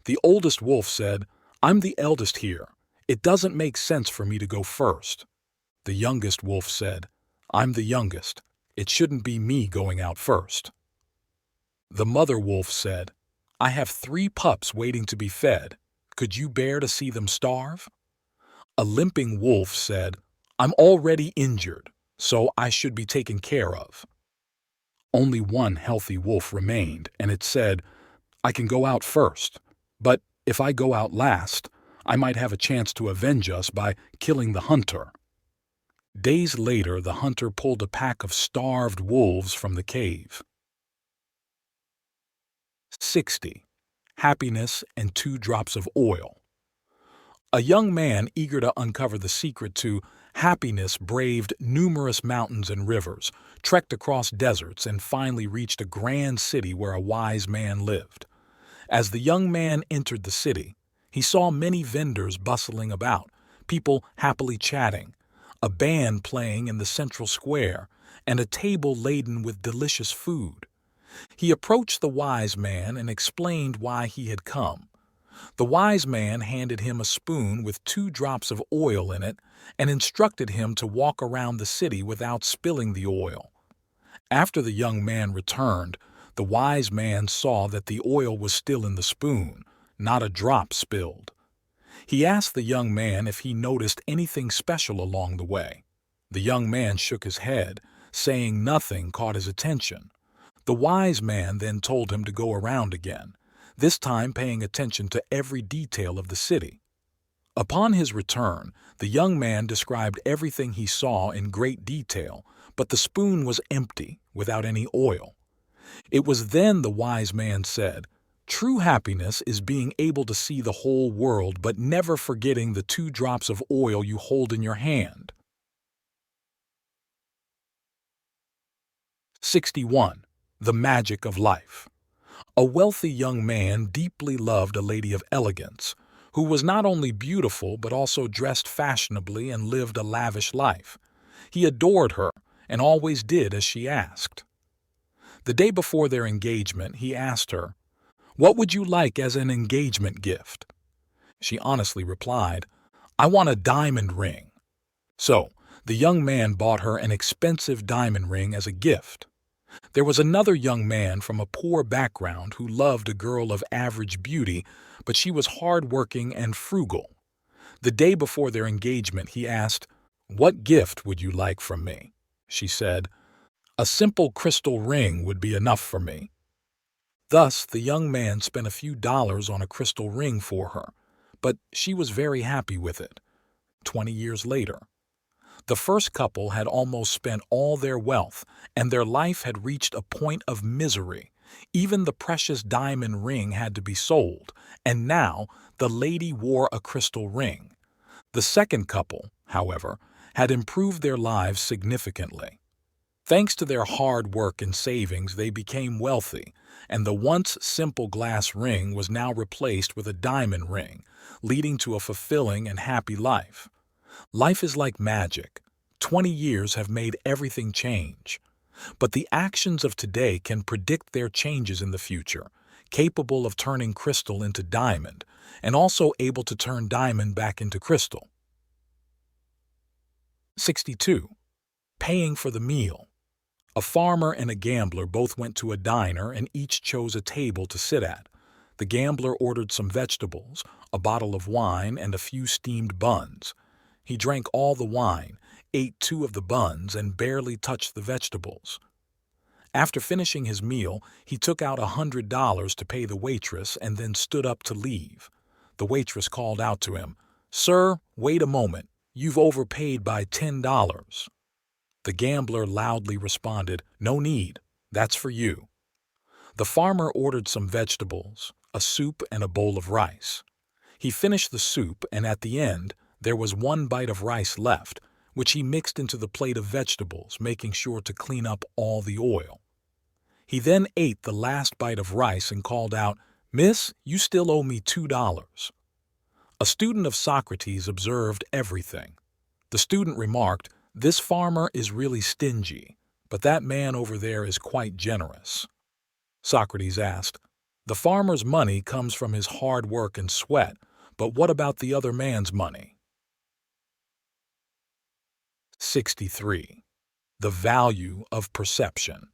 The oldest wolf said, "I'm the eldest here. It doesn't make sense for me to go first." The youngest wolf said, "I'm the youngest. It shouldn't be me going out first." The mother wolf said, "I have 3 pups waiting to be fed. Could you bear to see them starve?" A limping wolf said, "I'm already injured, so I should be taken care of." Only one healthy wolf remained, and it said, "I can go out first, but if I go out last, I might have a chance to avenge us by killing the hunter." Days later, the hunter pulled a pack of starved wolves from the cave. 60. Happiness and 2 drops of oil. A young man eager to uncover the secret to happiness braved numerous mountains and rivers, trekked across deserts, and finally reached a grand city where a wise man lived. As the young man entered the city, he saw many vendors bustling about, people happily chatting, a band playing in the central square, and a table laden with delicious food. He approached the wise man and explained why he had come. The wise man handed him a spoon with 2 drops of oil in it and instructed him to walk around the city without spilling the oil. After the young man returned, the wise man saw that the oil was still in the spoon, not a drop spilled. He asked the young man if he noticed anything special along the way. The young man shook his head, saying nothing caught his attention. The wise man then told him to go around again, this time paying attention to every detail of the city. Upon his return, the young man described everything he saw in great detail, but the spoon was empty, without any oil. It was then the wise man said, "True happiness is being able to see the whole world but never forgetting the 2 drops of oil you hold in your hand." 61. The magic of life. A wealthy young man deeply loved a lady of elegance, who was not only beautiful but also dressed fashionably and lived a lavish life. He adored her and always did as she asked. The day before their engagement, he asked her, "What would you like as an engagement gift?" She honestly replied, "I want a diamond ring." So, the young man bought her an expensive diamond ring as a gift. There was another young man from a poor background who loved a girl of average beauty, but she was hard-working and frugal. The day before their engagement, he asked, "What gift would you like from me?" She said, "A simple crystal ring would be enough for me." Thus, the young man spent a few dollars on a crystal ring for her, but she was very happy with it. 20 years later, the first couple had almost spent all their wealth, and their life had reached a point of misery. Even the precious diamond ring had to be sold, and now the lady wore a crystal ring. The second couple, however, had improved their lives significantly. Thanks to their hard work and savings, they became wealthy, and the once simple glass ring was now replaced with a diamond ring, leading to a fulfilling and happy life. Life is like magic. 20 years have made everything change. But the actions of today can predict their changes in the future, capable of turning crystal into diamond, and also able to turn diamond back into crystal. 62. Paying for the meal. A farmer and a gambler both went to a diner and each chose a table to sit at. The gambler ordered some vegetables, a bottle of wine, and a few steamed buns. He drank all the wine, ate 2 of the buns, and barely touched the vegetables. After finishing his meal, he took out $100 to pay the waitress and then stood up to leave. The waitress called out to him, "Sir, wait a moment. You've overpaid by $10. The gambler loudly responded, "No need. That's for you." The farmer ordered some vegetables, a soup, and a bowl of rice. He finished the soup, and at the end, there was 1 bite of rice left, which he mixed into the plate of vegetables, making sure to clean up all the oil. He then ate the last bite of rice and called out, "Miss, you still owe me $2. A student of Socrates observed everything. The student remarked, "This farmer is really stingy, but that man over there is quite generous." Socrates asked, "The farmer's money comes from his hard work and sweat, but what about the other man's money?" 63. The value of perception.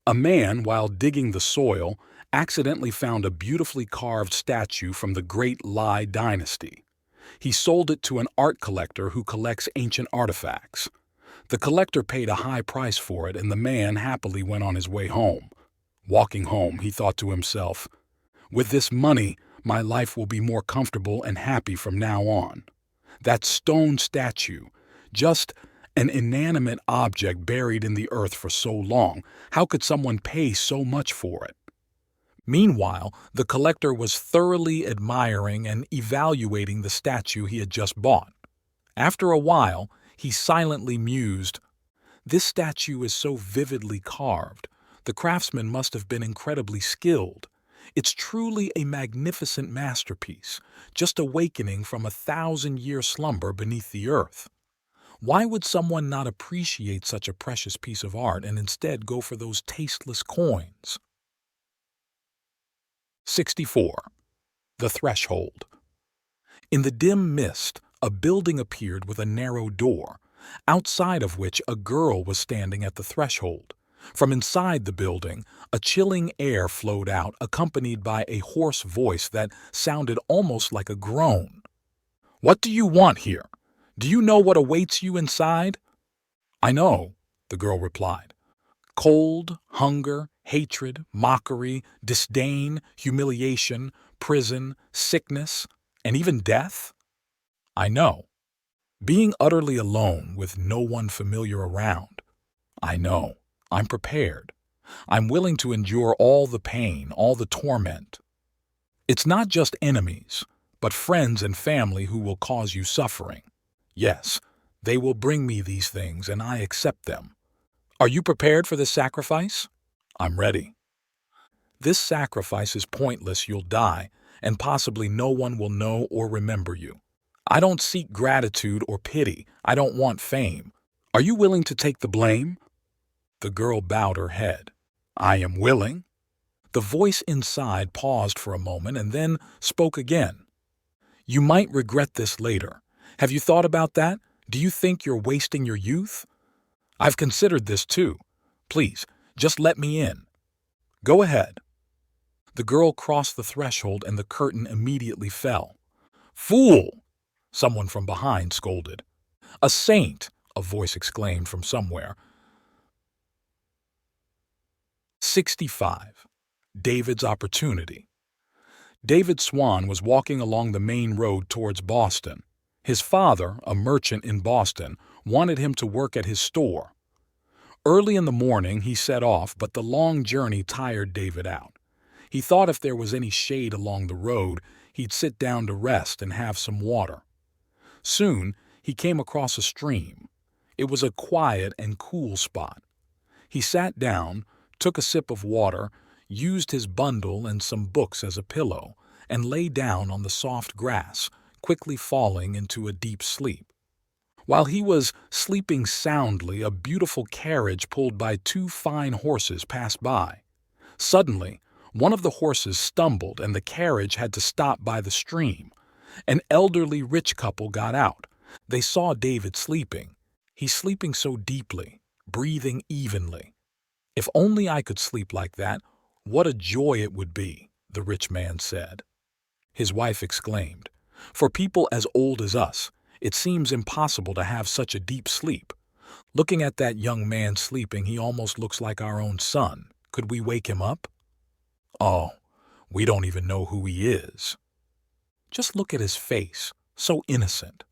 A man, while digging the soil, accidentally found a beautifully carved statue from the Great Lai dynasty. He sold it to an art collector who collects ancient artifacts. The collector paid a high price for it, and the man happily went on his way home. Walking home, he thought to himself, "With this money, my life will be more comfortable and happy from now on." That stone statue, just an inanimate object buried in the earth for so long, how could someone pay so much for it? Meanwhile, the collector was thoroughly admiring and evaluating the statue he had just bought. After a while, he silently mused, "This statue is so vividly carved. The craftsman must have been incredibly skilled. It's truly a magnificent masterpiece, just awakening from a 1,000-year slumber beneath the earth. Why would someone not appreciate such a precious piece of art and instead go for those tasteless coins?" 64. The threshold. In the dim mist, a building appeared with a narrow door, outside of which a girl was standing at the threshold. From inside the building, a chilling air flowed out, accompanied by a hoarse voice that sounded almost like a groan. "What do you want here? Do you know what awaits you inside?" "I know," the girl replied. "Cold, hunger, hatred, mockery, disdain, humiliation, prison, sickness, and even death." "I know." "Being utterly alone with no one familiar around." "I know. I'm prepared. I'm willing to endure all the pain, all the torment." "It's not just enemies, but friends and family who will cause you suffering. Yes, they will bring me these things, and I accept them. Are you prepared for this sacrifice?" "I'm ready." "This sacrifice is pointless. You'll die, and possibly no one will know or remember you. I don't seek gratitude or pity. I don't want fame. Are you willing to take the blame?" The girl bowed her head. "I am willing." The voice inside paused for a moment and then spoke again. "You might regret this later. Have you thought about that? Do you think you're wasting your youth?" "I've considered this too. Please, just let me in." "Go ahead." The girl crossed the threshold and the curtain immediately fell. "Fool!" someone from behind scolded. "A saint!" a voice exclaimed from somewhere. 65. David's opportunity. David Swan was walking along the main road towards Boston. His father, a merchant in Boston, wanted him to work at his store. Early in the morning he set off, but the long journey tired David out. He thought if there was any shade along the road, he'd sit down to rest and have some water. Soon he came across a stream. It was a quiet and cool spot. He sat down, took a sip of water, used his bundle and some books as a pillow, and lay down on the soft grass, quickly falling into a deep sleep. While he was sleeping soundly, a beautiful carriage pulled by two fine horses passed by. Suddenly, one of the horses stumbled and the carriage had to stop by the stream. An elderly rich couple got out. They saw David sleeping. He's sleeping so deeply, breathing evenly. "If only I could sleep like that, what a joy it would be," the rich man said. His wife exclaimed, "For people as old as us, it seems impossible to have such a deep sleep. Looking at that young man sleeping, he almost looks like our own son. Could we wake him up?" "Oh, we don't even know who he is. Just look at his face, so innocent."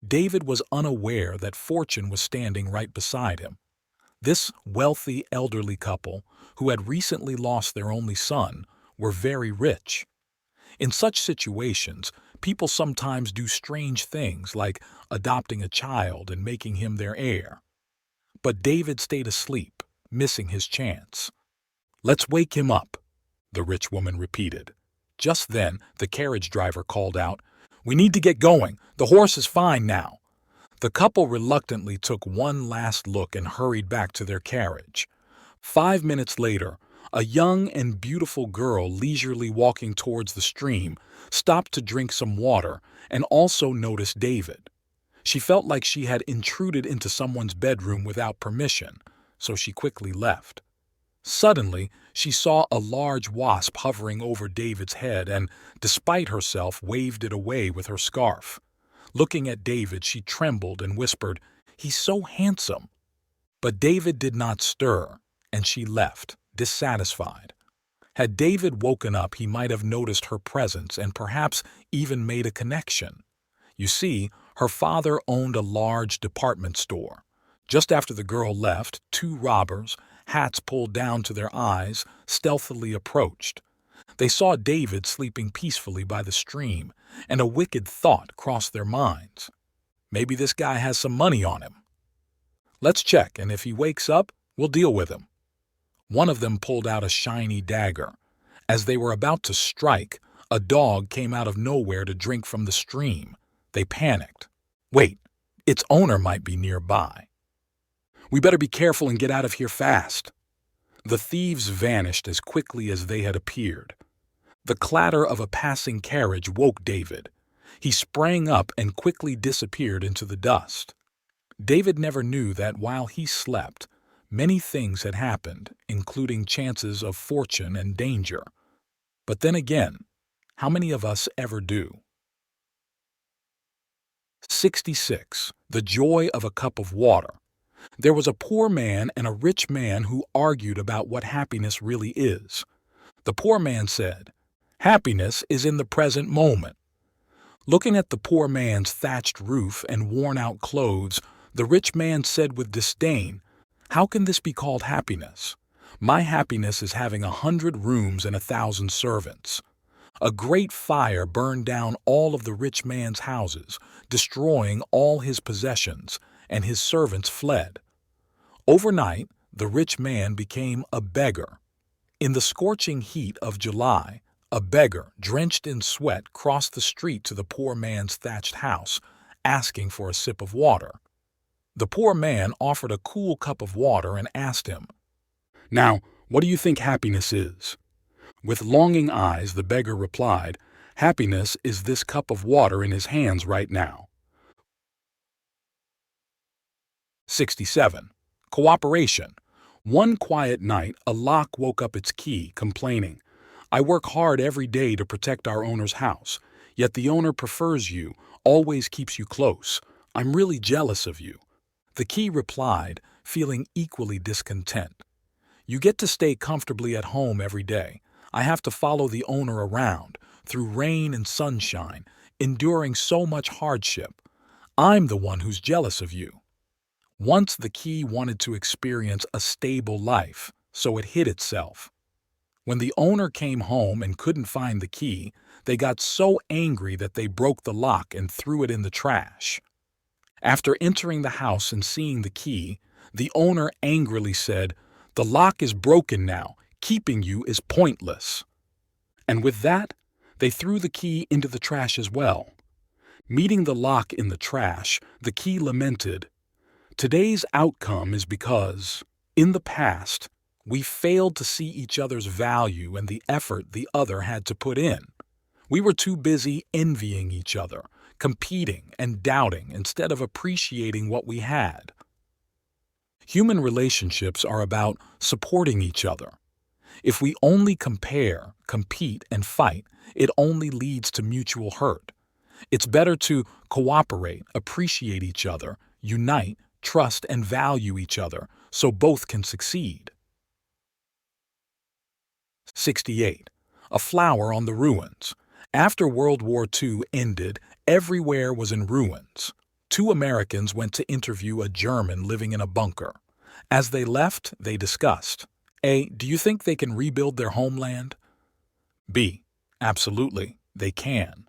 David was unaware that fortune was standing right beside him. This wealthy elderly couple, who had recently lost their only son, were very rich. In such situations, people sometimes do strange things like adopting a child and making him their heir. But David stayed asleep, missing his chance. "Let's wake him up," the rich woman repeated. Just then, the carriage driver called out, "We need to get going. The horse is fine now." The couple reluctantly took one last look and hurried back to their carriage. 5 minutes later, a young and beautiful girl leisurely walking towards the stream stopped to drink some water and also noticed David. She felt like she had intruded into someone's bedroom without permission, so she quickly left. Suddenly, she saw a large wasp hovering over David's head and, despite herself, waved it away with her scarf. Looking at David, she trembled and whispered, "He's so handsome." But David did not stir, and she left, dissatisfied. Had David woken up, he might have noticed her presence and perhaps even made a connection. You see, her father owned a large department store. Just after the girl left, two robbers, hats pulled down to their eyes, stealthily approached. They saw David sleeping peacefully by the stream, and a wicked thought crossed their minds. "Maybe this guy has some money on him. Let's check, and if he wakes up, we'll deal with him." One of them pulled out a shiny dagger. As they were about to strike, a dog came out of nowhere to drink from the stream. They panicked. "Wait, its owner might be nearby. We better be careful and get out of here fast." The thieves vanished as quickly as they had appeared. The clatter of a passing carriage woke David. He sprang up and quickly disappeared into the dust. David never knew that while he slept, many things had happened, including chances of fortune and danger. But then again, how many of us ever do? 66. The joy of a cup of water. There was a poor man and a rich man who argued about what happiness really is. The poor man said, "Happiness is in the present moment." Looking at the poor man's thatched roof and worn-out clothes, the rich man said with disdain, "How can this be called happiness? My happiness is having 100 rooms and 1,000 servants." A great fire burned down all of the rich man's houses, destroying all his possessions, and his servants fled. Overnight, the rich man became a beggar. In the scorching heat of July, a beggar, drenched in sweat, crossed the street to the poor man's thatched house, asking for a sip of water. The poor man offered a cool cup of water and asked him, "Now, what do you think happiness is?" With longing eyes, the beggar replied, "Happiness is this cup of water in his hands right now." 67. Cooperation. One quiet night, a lock woke up its key, complaining, "I work hard every day to protect our owner's house, yet the owner prefers you, always keeps you close. I'm really jealous of you." The key replied, feeling equally discontent, "You get to stay comfortably at home every day. I have to follow the owner around, through rain and sunshine, enduring so much hardship. I'm the one who's jealous of you." Once the key wanted to experience a stable life, so it hid itself. When the owner came home and couldn't find the key, they got so angry that they broke the lock and threw it in the trash. After entering the house and seeing the key, the owner angrily said, "The lock is broken now. Keeping you is pointless." And with that, they threw the key into the trash as well. Meeting the lock in the trash, the key lamented, "Today's outcome is because, in the past, we failed to see each other's value and the effort the other had to put in. We were too busy envying each other, competing and doubting instead of appreciating what we had." Human relationships are about supporting each other. If we only compare, compete, and fight, it only leads to mutual hurt. It's better to cooperate, appreciate each other, unite, trust, and value each other so both can succeed. 68. A flower on the ruins. After World War II ended, everywhere was in ruins. 2 Americans went to interview a German living in a bunker. As they left, they discussed, A. Do you think they can rebuild their homeland? B. Absolutely, they can.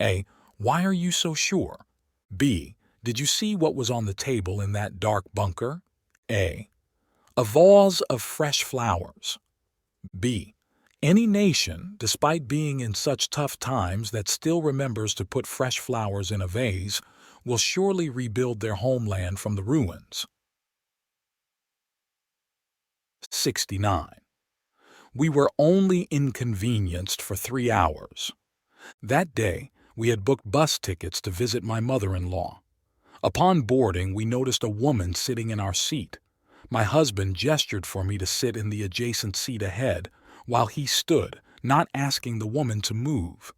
A. Why are you so sure? B. Did you see what was on the table in that dark bunker? A. A vase of fresh flowers. B. Any nation, despite being in such tough times that still remembers to put fresh flowers in a vase, will surely rebuild their homeland from the ruins. 69. We were only inconvenienced for 3 hours. That day, we had booked bus tickets to visit my mother-in-law. Upon boarding, we noticed a woman sitting in our seat. My husband gestured for me to sit in the adjacent seat ahead, while he stood, not asking the woman to move.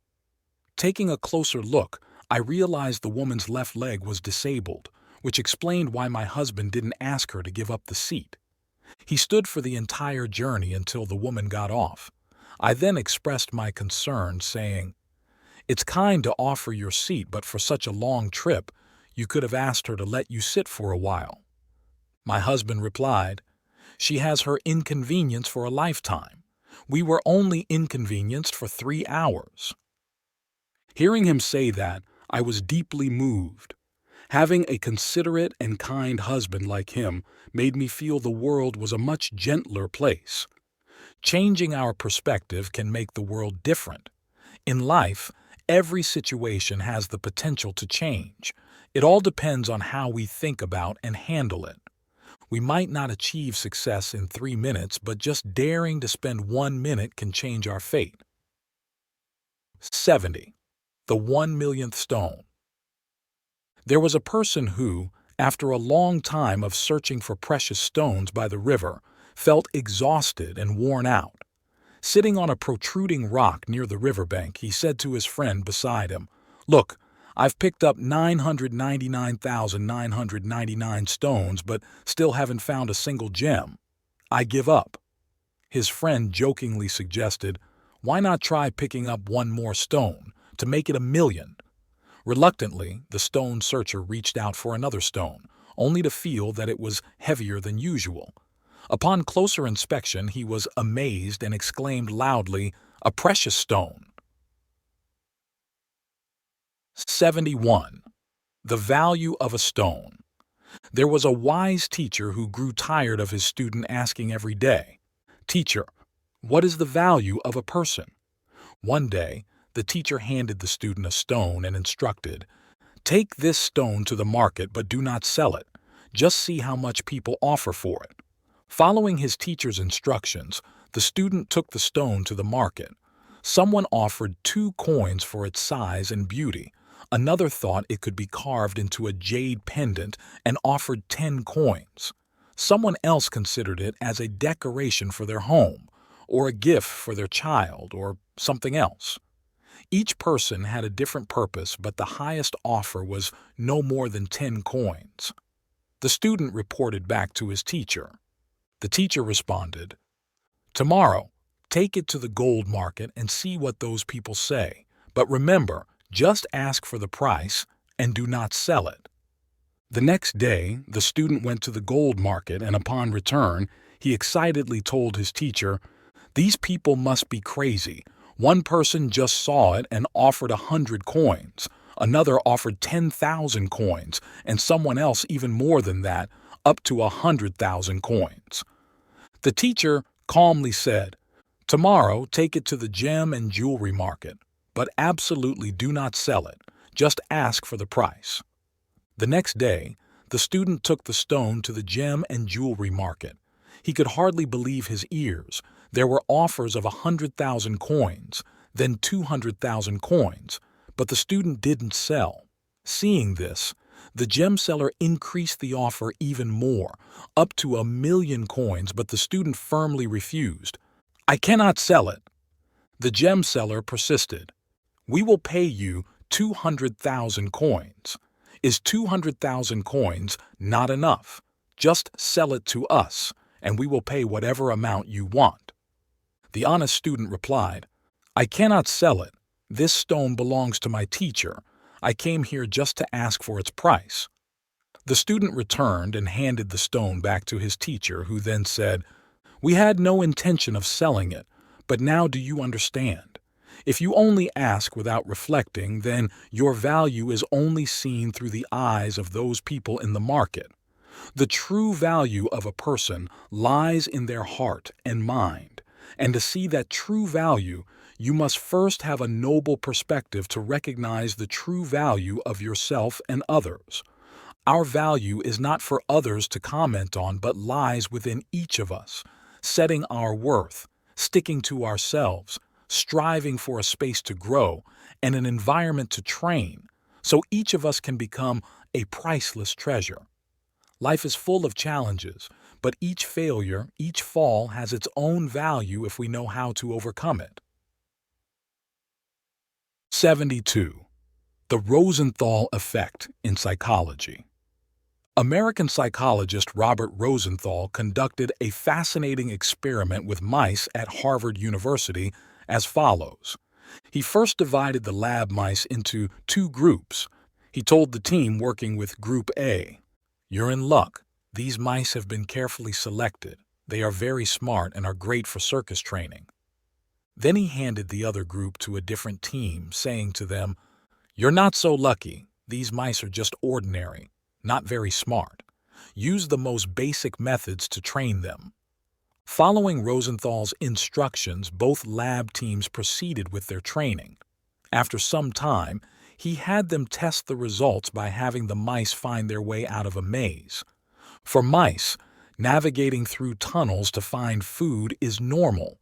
Taking a closer look, I realized the woman's left leg was disabled, which explained why my husband didn't ask her to give up the seat. He stood for the entire journey until the woman got off. I then expressed my concern, saying, "It's kind to offer your seat, but for such a long trip, you could have asked her to let you sit for a while." My husband replied, "She has her inconvenience for a lifetime. We were only inconvenienced for 3 hours." Hearing him say that, I was deeply moved. Having a considerate and kind husband like him made me feel the world was a much gentler place. Changing our perspective can make the world different. In life, every situation has the potential to change. It all depends on how we think about and handle it. We might not achieve success in 3 minutes, but just daring to spend 1 minute can change our fate. 70. The 1 millionth stone. There was a person who, after a long time of searching for precious stones by the river, felt exhausted and worn out. Sitting on a protruding rock near the riverbank, he said to his friend beside him, "Look, I've picked up 999,999 stones, but still haven't found a single gem. I give up." His friend jokingly suggested, "Why not try picking up one more stone to make it 1 million?" Reluctantly, the stone searcher reached out for another stone, only to feel that it was heavier than usual. Upon closer inspection, he was amazed and exclaimed loudly, "A precious stone!" 71. The value of a stone. There was a wise teacher who grew tired of his student asking every day, "Teacher, what is the value of a person?" One day, the teacher handed the student a stone and instructed, "Take this stone to the market but do not sell it. Just see how much people offer for it." Following his teacher's instructions, the student took the stone to the market. Someone offered 2 coins for its size and beauty. Another thought it could be carved into a jade pendant and offered 10 coins. Someone else considered it as a decoration for their home, or a gift for their child, or something else. Each person had a different purpose, but the highest offer was no more than 10 coins. The student reported back to his teacher. The teacher responded, "Tomorrow, take it to the gold market and see what those people say. But remember, just ask for the price and do not sell it." The next day, the student went to the gold market, and upon return, he excitedly told his teacher, "These people must be crazy. One person just saw it and offered 100 coins. Another offered 10,000 coins, and someone else even more than that, up to 100,000 coins. The teacher calmly said, "Tomorrow, take it to the gem and jewelry market, but absolutely do not sell it. Just ask for the price." The next day, the student took the stone to the gem and jewelry market. He could hardly believe his ears. There were offers of 100,000 coins, then 200,000 coins, but the student didn't sell. Seeing this, the gem seller increased the offer even more, up to 1 million coins, but the student firmly refused. "I cannot sell it." The gem seller persisted. "We will pay you 200,000 coins. Is 200,000 coins not enough? Just sell it to us, and we will pay whatever amount you want." The honest student replied, "I cannot sell it. This stone belongs to my teacher. I came here just to ask for its price." The student returned and handed the stone back to his teacher, who then said, "We had no intention of selling it, but now do you understand? If you only ask without reflecting, then your value is only seen through the eyes of those people in the market. The true value of a person lies in their heart and mind, and to see that true value, you must first have a noble perspective to recognize the true value of yourself and others. Our value is not for others to comment on, but lies within each of us, setting our worth, sticking to ourselves, striving for a space to grow, and an environment to train, so each of us can become a priceless treasure. Life is full of challenges, but each failure, each fall has its own value if we know how to overcome it. 72. The Rosenthal effect in psychology. American psychologist Robert Rosenthal conducted a fascinating experiment with mice at Harvard University as follows. He first divided the lab mice into 2 groups. He told the team working with Group A, "You're in luck. These mice have been carefully selected. They are very smart and are great for circus training." Then he handed the other group to a different team, saying to them, "You're not so lucky. These mice are just ordinary, not very smart. Use the most basic methods to train them." Following Rosenthal's instructions, both lab teams proceeded with their training. After some time, he had them test the results by having the mice find their way out of a maze. For mice, navigating through tunnels to find food is normal,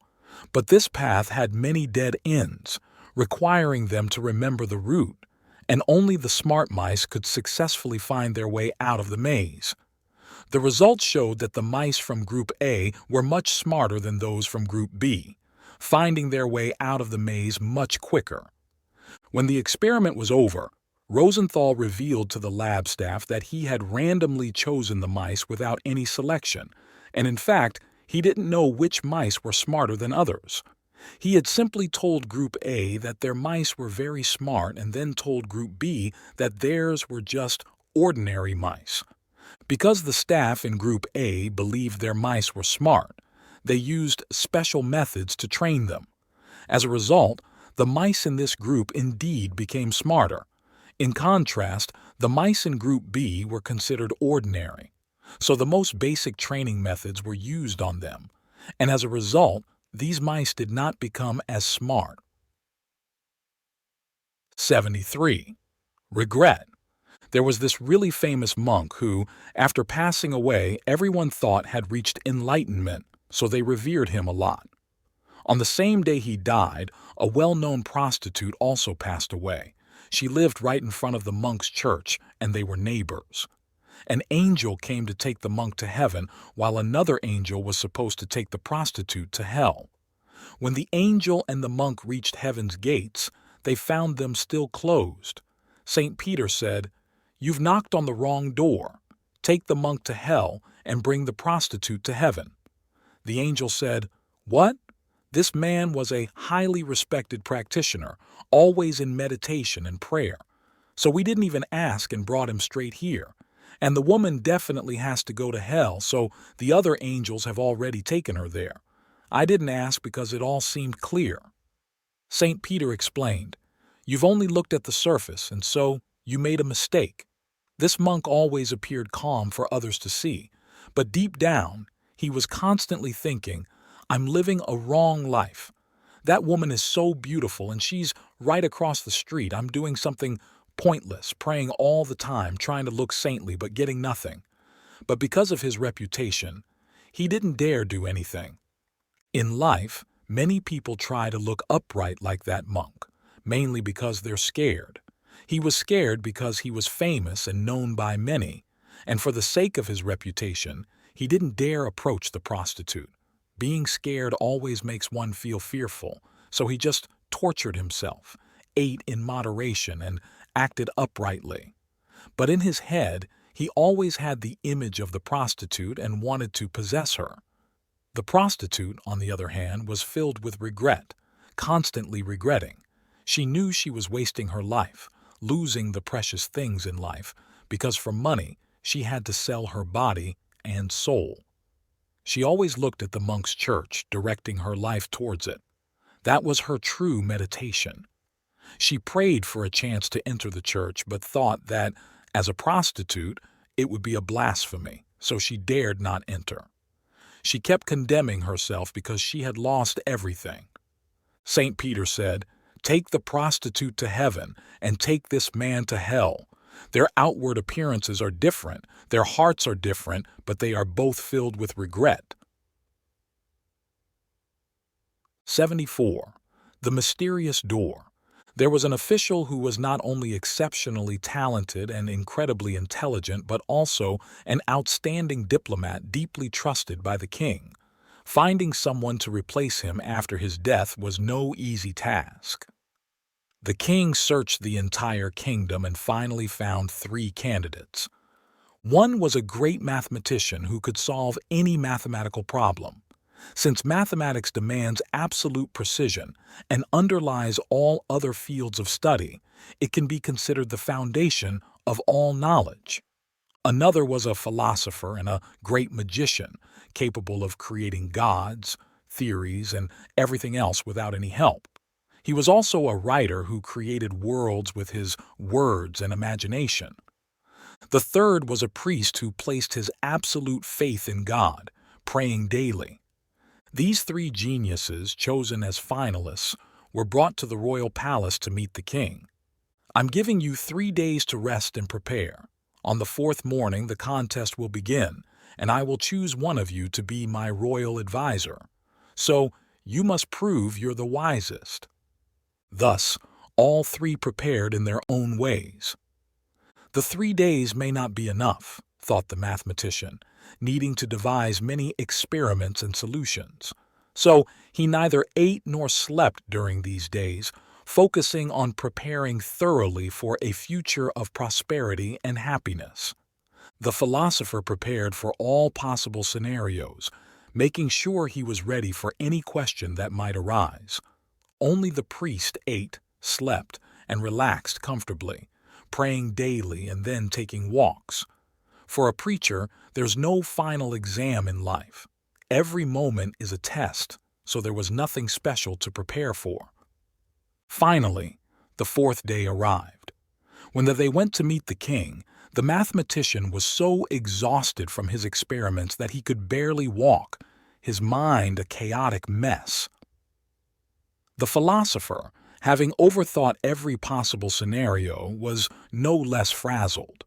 but this path had many dead ends. requiring them to remember the route, and only the smart mice could successfully find their way out of the maze. The results showed that the mice from Group A were much smarter than those from Group B, finding their way out of the maze much quicker. When the experiment was over, Rosenthal revealed to the lab staff that he had randomly chosen the mice without any selection, and in fact, he didn't know which mice were smarter than others. He had simply told Group A that their mice were very smart and then told Group B that theirs were just ordinary mice. Because the staff in Group A believed their mice were smart, they used special methods to train them. As a result, the mice in this group indeed became smarter. In contrast, the mice in Group B were considered ordinary, so the most basic training methods were used on them, and as a result, these mice did not become as smart. 73. Regret. There was this really famous monk who, after passing away, everyone thought had reached enlightenment, so they revered him a lot. On the same day he died, a well-known prostitute also passed away. She lived right in front of the monk's church, and they were neighbors. An angel came to take the monk to heaven, while another angel was supposed to take the prostitute to hell. When the angel and the monk reached heaven's gates, they found them still closed. St. Peter said, "You've knocked on the wrong door. Take the monk to hell and bring the prostitute to heaven." The angel said, "What?" This man was a highly respected practitioner, always in meditation and prayer. So we didn't even ask and brought him straight here. And the woman definitely has to go to hell, so the other angels have already taken her there. I didn't ask because it all seemed clear. St. Peter explained, "You've only looked at the surface, and so you made a mistake." This monk always appeared calm for others to see, but deep down, he was constantly thinking, "I'm living a wrong life. That woman is so beautiful and she's right across the street. I'm doing something pointless, praying all the time, trying to look saintly but getting nothing." But because of his reputation, he didn't dare do anything. In life, many people try to look upright like that monk, mainly because they're scared. He was scared because he was famous and known by many, and for the sake of his reputation, he didn't dare approach the prostitute. Being scared always makes one feel fearful, so he just tortured himself, ate in moderation, and acted uprightly. But in his head, he always had the image of the prostitute and wanted to possess her. The prostitute, on the other hand, was filled with regret, constantly regretting. She knew she was wasting her life, losing the precious things in life, because for money she had to sell her body and soul. She always looked at the monk's church, directing her life towards it. That was her true meditation. She prayed for a chance to enter the church, but thought that, as a prostitute, it would be a blasphemy, so she dared not enter. She kept condemning herself because she had lost everything. St. Peter said, "Take the prostitute to heaven and take this man to hell. Their outward appearances are different, their hearts are different, but they are both filled with regret." 74. The mysterious door. There was an official who was not only exceptionally talented and incredibly intelligent, but also an outstanding diplomat deeply trusted by the king. Finding someone to replace him after his death was no easy task. The king searched the entire kingdom and finally found 3 candidates. One was a great mathematician who could solve any mathematical problem. Since mathematics demands absolute precision and underlies all other fields of study, it can be considered the foundation of all knowledge. Another was a philosopher and a great magician, capable of creating gods, theories, and everything else without any help. He was also a writer who created worlds with his words and imagination. The third was a priest who placed his absolute faith in God, praying daily. These 3 geniuses, chosen as finalists, were brought to the royal palace to meet the king. "I'm giving you 3 days to rest and prepare. On the 4th morning the contest will begin, and I will choose one of you to be my royal advisor. So you must prove you're the wisest." Thus, all three prepared in their own ways. The 3 days may not be enough, thought the mathematician, needing to devise many experiments and solutions. So he neither ate nor slept during these days, focusing on preparing thoroughly for a future of prosperity and happiness. The philosopher prepared for all possible scenarios, making sure he was ready for any question that might arise. Only the priest ate, slept, and relaxed comfortably, praying daily and then taking walks. For a preacher, there's no final exam in life. Every moment is a test, so there was nothing special to prepare for. Finally, the 4th day arrived. When they went to meet the king, the mathematician was so exhausted from his experiments that he could barely walk, his mind a chaotic mess. The philosopher, having overthought every possible scenario, was no less frazzled.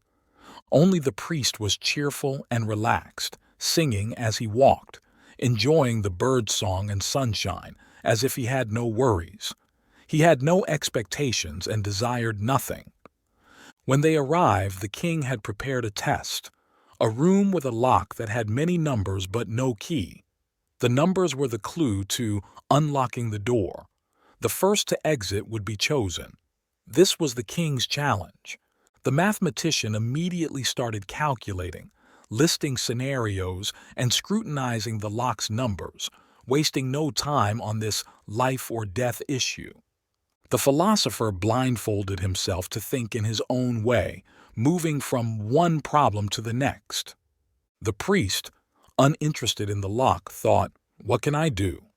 Only the priest was cheerful and relaxed, singing as he walked, enjoying the bird song and sunshine, as if he had no worries. He had no expectations and desired nothing. When they arrived, the king had prepared a test, a room with a lock that had many numbers but no key. The numbers were the clue to unlocking the door. The first to exit would be chosen. This was the king's challenge. The mathematician immediately started calculating, listing scenarios, and scrutinizing the lock's numbers, wasting no time on this life or death issue. The philosopher blindfolded himself to think in his own way, moving from one problem to the next. The priest, uninterested in the lock, thought, "What can I do?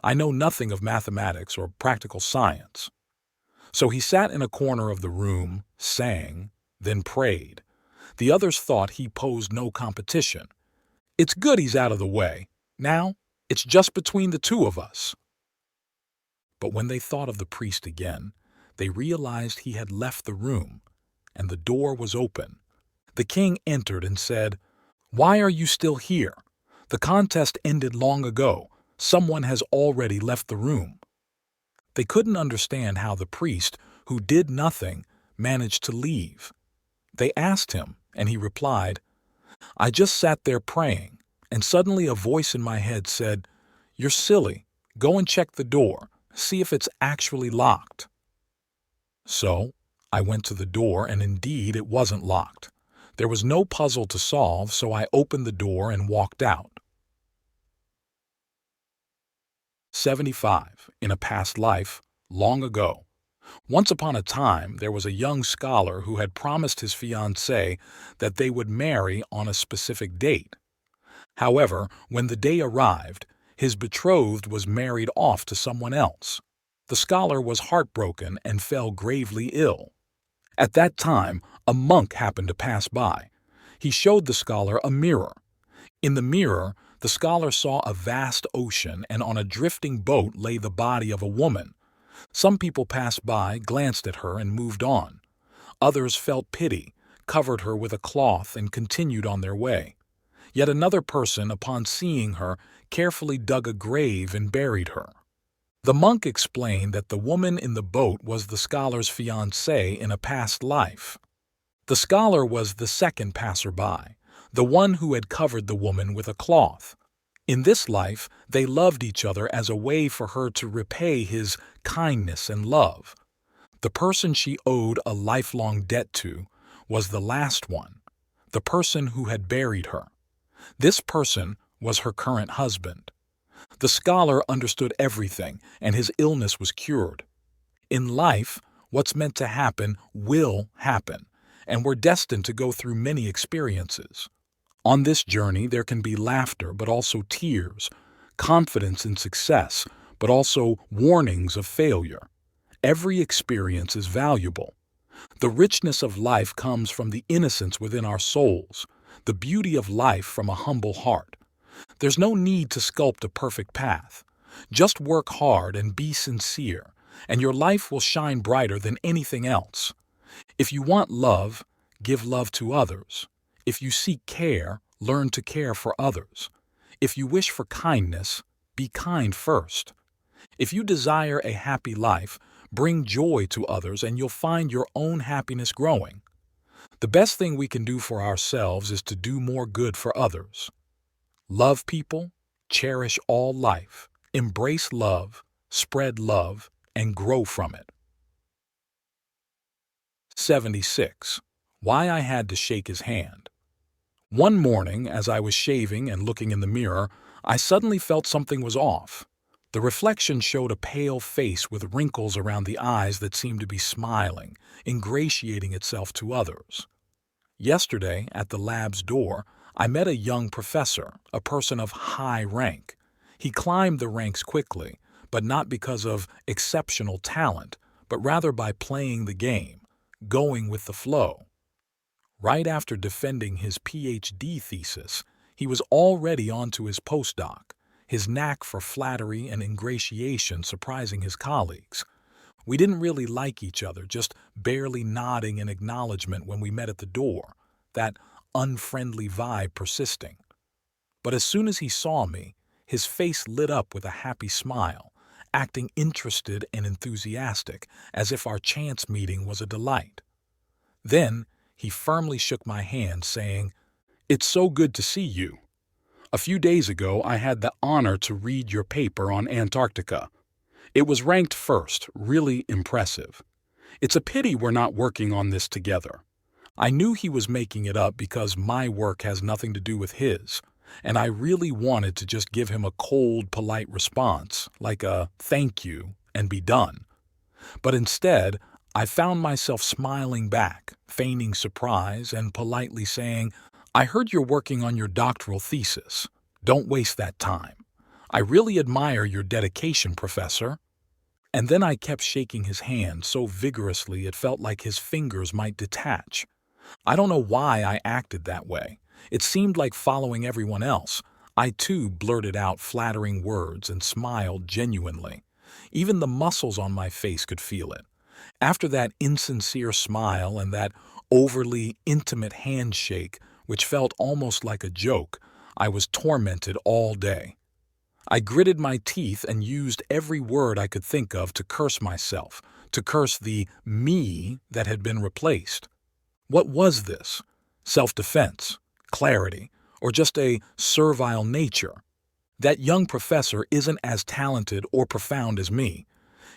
I know nothing of mathematics or practical science." So he sat in a corner of the room, sang, then prayed. The others thought he posed no competition. "It's good he's out of the way. Now, it's just between the two of us." But when they thought of the priest again, they realized he had left the room, and the door was open. The king entered and said, "Why are you still here? The contest ended long ago. Someone has already left the room." They couldn't understand how the priest, who did nothing, managed to leave. They asked him, and he replied, "I just sat there praying, and suddenly a voice in my head said, 'You're silly. Go and check the door. See if it's actually locked.' So I went to the door, and indeed it wasn't locked. There was no puzzle to solve, so I opened the door and walked out." 75. In a past life, long ago. Once upon a time, there was a young scholar who had promised his fiancée that they would marry on a specific date. However, when the day arrived, his betrothed was married off to someone else. The scholar was heartbroken and fell gravely ill. At that time, a monk happened to pass by. He showed the scholar a mirror. In the mirror, the scholar saw a vast ocean, and on a drifting boat lay the body of a woman. Some people passed by, glanced at her, and moved on. Others felt pity, covered her with a cloth, and continued on their way. Yet another person, upon seeing her, carefully dug a grave and buried her. The monk explained that the woman in the boat was the scholar's fiancée in a past life. The scholar was the second passerby, the one who had covered the woman with a cloth. In this life, they loved each other as a way for her to repay his kindness and love. The person she owed a lifelong debt to was the last one, the person who had buried her. This person was her current husband. The scholar understood everything, and his illness was cured. In life, what's meant to happen will happen, and we're destined to go through many experiences. On this journey, there can be laughter, but also tears, confidence in success, but also warnings of failure. Every experience is valuable. The richness of life comes from the innocence within our souls, the beauty of life from a humble heart. There's no need to sculpt a perfect path. Just work hard and be sincere, and your life will shine brighter than anything else. If you want love, give love to others. If you seek care, learn to care for others. If you wish for kindness, be kind first. If you desire a happy life, Bring joy to others and you'll find your own happiness growing. The best thing we can do for ourselves is to do more good for others. Love people, cherish all life, embrace love, spread love, and grow from it. 76. Why I had to shake his hand. One morning, as I was shaving and looking in the mirror, I suddenly felt something was off. The reflection showed a pale face with wrinkles around the eyes that seemed to be smiling, ingratiating itself to others. Yesterday, at the lab's door, I met a young professor, a person of high rank. He climbed the ranks quickly, but not because of exceptional talent, but rather by playing the game, going with the flow. Right after defending his PhD thesis, he was already on to his postdoc, his knack for flattery and ingratiation surprising his colleagues. We didn't really like each other, just barely nodding in acknowledgement when we met at the door, that unfriendly vibe persisting. But as soon as he saw me, his face lit up with a happy smile, acting interested and enthusiastic, as if our chance meeting was a delight. Then he firmly shook my hand, saying, "It's so good to see you. A few days ago, I had the honor to read your paper on Antarctica. It was ranked first, really impressive. It's a pity we're not working on this together." I knew he was making it up because my work has nothing to do with his, and I really wanted to just give him a cold, polite response, like a thank you, and be done. But instead, I found myself smiling back, feigning surprise, and politely saying, "I heard you're working on your doctoral thesis. Don't waste that time. I really admire your dedication, Professor." And then I kept shaking his hand so vigorously it felt like his fingers might detach. I don't know why I acted that way. It seemed like following everyone else. I too blurted out flattering words and smiled genuinely. Even the muscles on my face could feel it. After that insincere smile and that overly intimate handshake, which felt almost like a joke, I was tormented all day. I gritted my teeth and used every word I could think of to curse myself, to curse the me that had been replaced. What was this? Self-defense, clarity, or just a servile nature? That young professor isn't as talented or profound as me.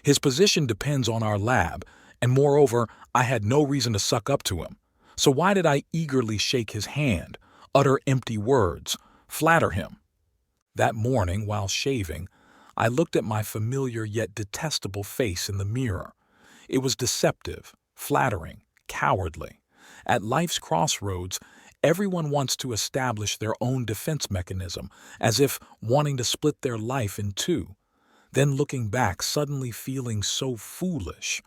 His position depends on our lab, and moreover, I had no reason to suck up to him. So why did I eagerly shake his hand, utter empty words, flatter him? That morning, while shaving, I looked at my familiar yet detestable face in the mirror. It was deceptive, flattering, cowardly. At life's crossroads, everyone wants to establish their own defense mechanism, as if wanting to split their life in two. Then looking back, suddenly feeling so foolish.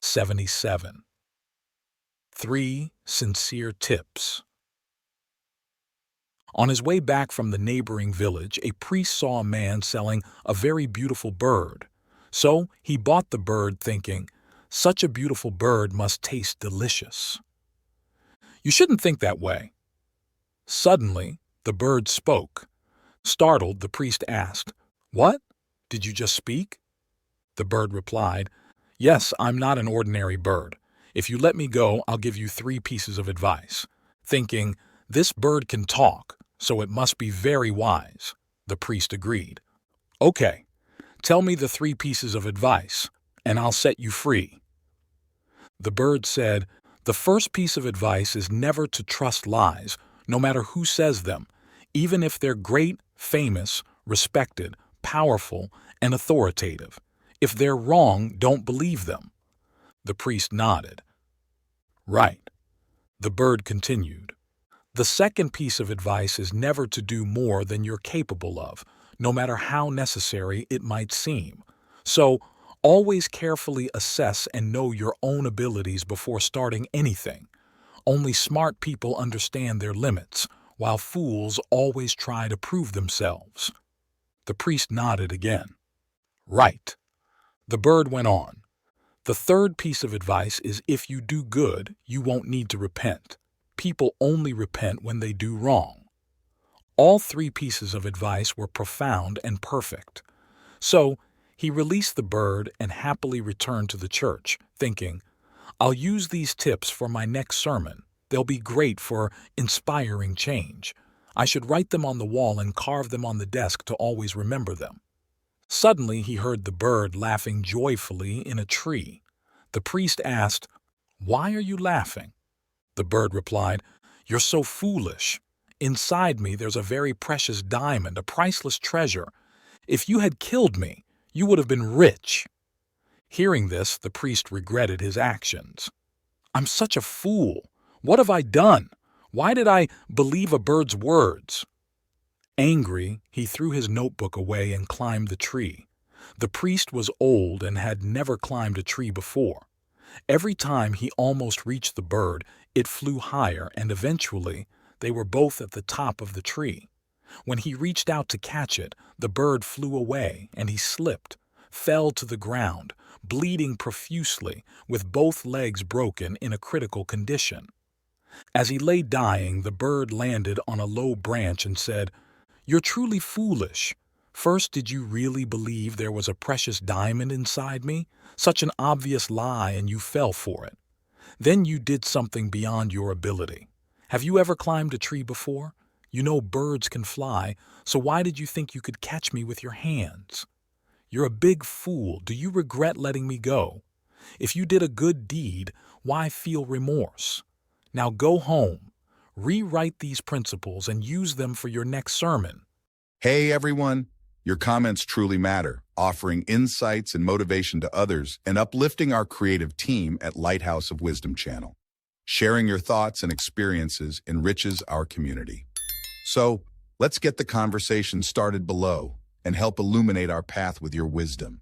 77. 3 sincere tips. On his way back from the neighboring village, a priest saw a man selling a very beautiful bird. So he bought the bird thinking, "Such a beautiful bird must taste delicious." You shouldn't think that way. Suddenly, the bird spoke. Startled, the priest asked, "What? Did you just speak?" The bird replied, "Yes, I'm not an ordinary bird. If you let me go, I'll give you 3 pieces of advice." Thinking, this bird can talk, so it must be very wise. The priest agreed. "Okay, tell me the 3 pieces of advice, and I'll set you free." The bird said, "The first piece of advice is never to trust lies, no matter who says them, even if they're great, famous, respected, powerful, and authoritative. If they're wrong, don't believe them." The priest nodded. "Right." The bird continued. "The second piece of advice is never to do more than you're capable of, no matter how necessary it might seem. So, always carefully assess and know your own abilities before starting anything. Only smart people understand their limits, while fools always try to prove themselves." The priest nodded again. "Right." The bird went on. "The third piece of advice is if you do good, you won't need to repent. People only repent when they do wrong." All 3 pieces of advice were profound and perfect. So, He released the bird and happily returned to the church, thinking, "I'll use these tips for my next sermon. They'll be great for inspiring change. I should write them on the wall and carve them on the desk to always remember them." Suddenly he heard the bird laughing joyfully in a tree. The priest asked, "Why are you laughing?" The bird replied, "You're so foolish. Inside me there's a very precious diamond, a priceless treasure. If you had killed me, you would have been rich." Hearing this, the priest regretted his actions. "I'm such a fool. What have I done? Why did I believe a bird's words?" Angry, he threw his notebook away and climbed the tree. The priest was old and had never climbed a tree before. Every time he almost reached the bird, it flew higher, and eventually they were both at the top of the tree. When he reached out to catch it, the bird flew away, and he slipped, fell to the ground, bleeding profusely, with both legs broken in a critical condition. As he lay dying, the bird landed on a low branch and said, "You're truly foolish. First, did you really believe there was a precious diamond inside me? Such an obvious lie, and you fell for it. Then you did something beyond your ability. Have you ever climbed a tree before? You know birds can fly, so why did you think you could catch me with your hands? You're a big fool. Do you regret letting me go? If you did a good deed, why feel remorse? Now go home. Rewrite these principles and use them for your next sermon." Hey everyone, your comments truly matter, offering insights and motivation to others and uplifting our creative team at Lighthouse of Wisdom channel. Sharing your thoughts and experiences enriches our community. So, let's get the conversation started below and help illuminate our path with your wisdom.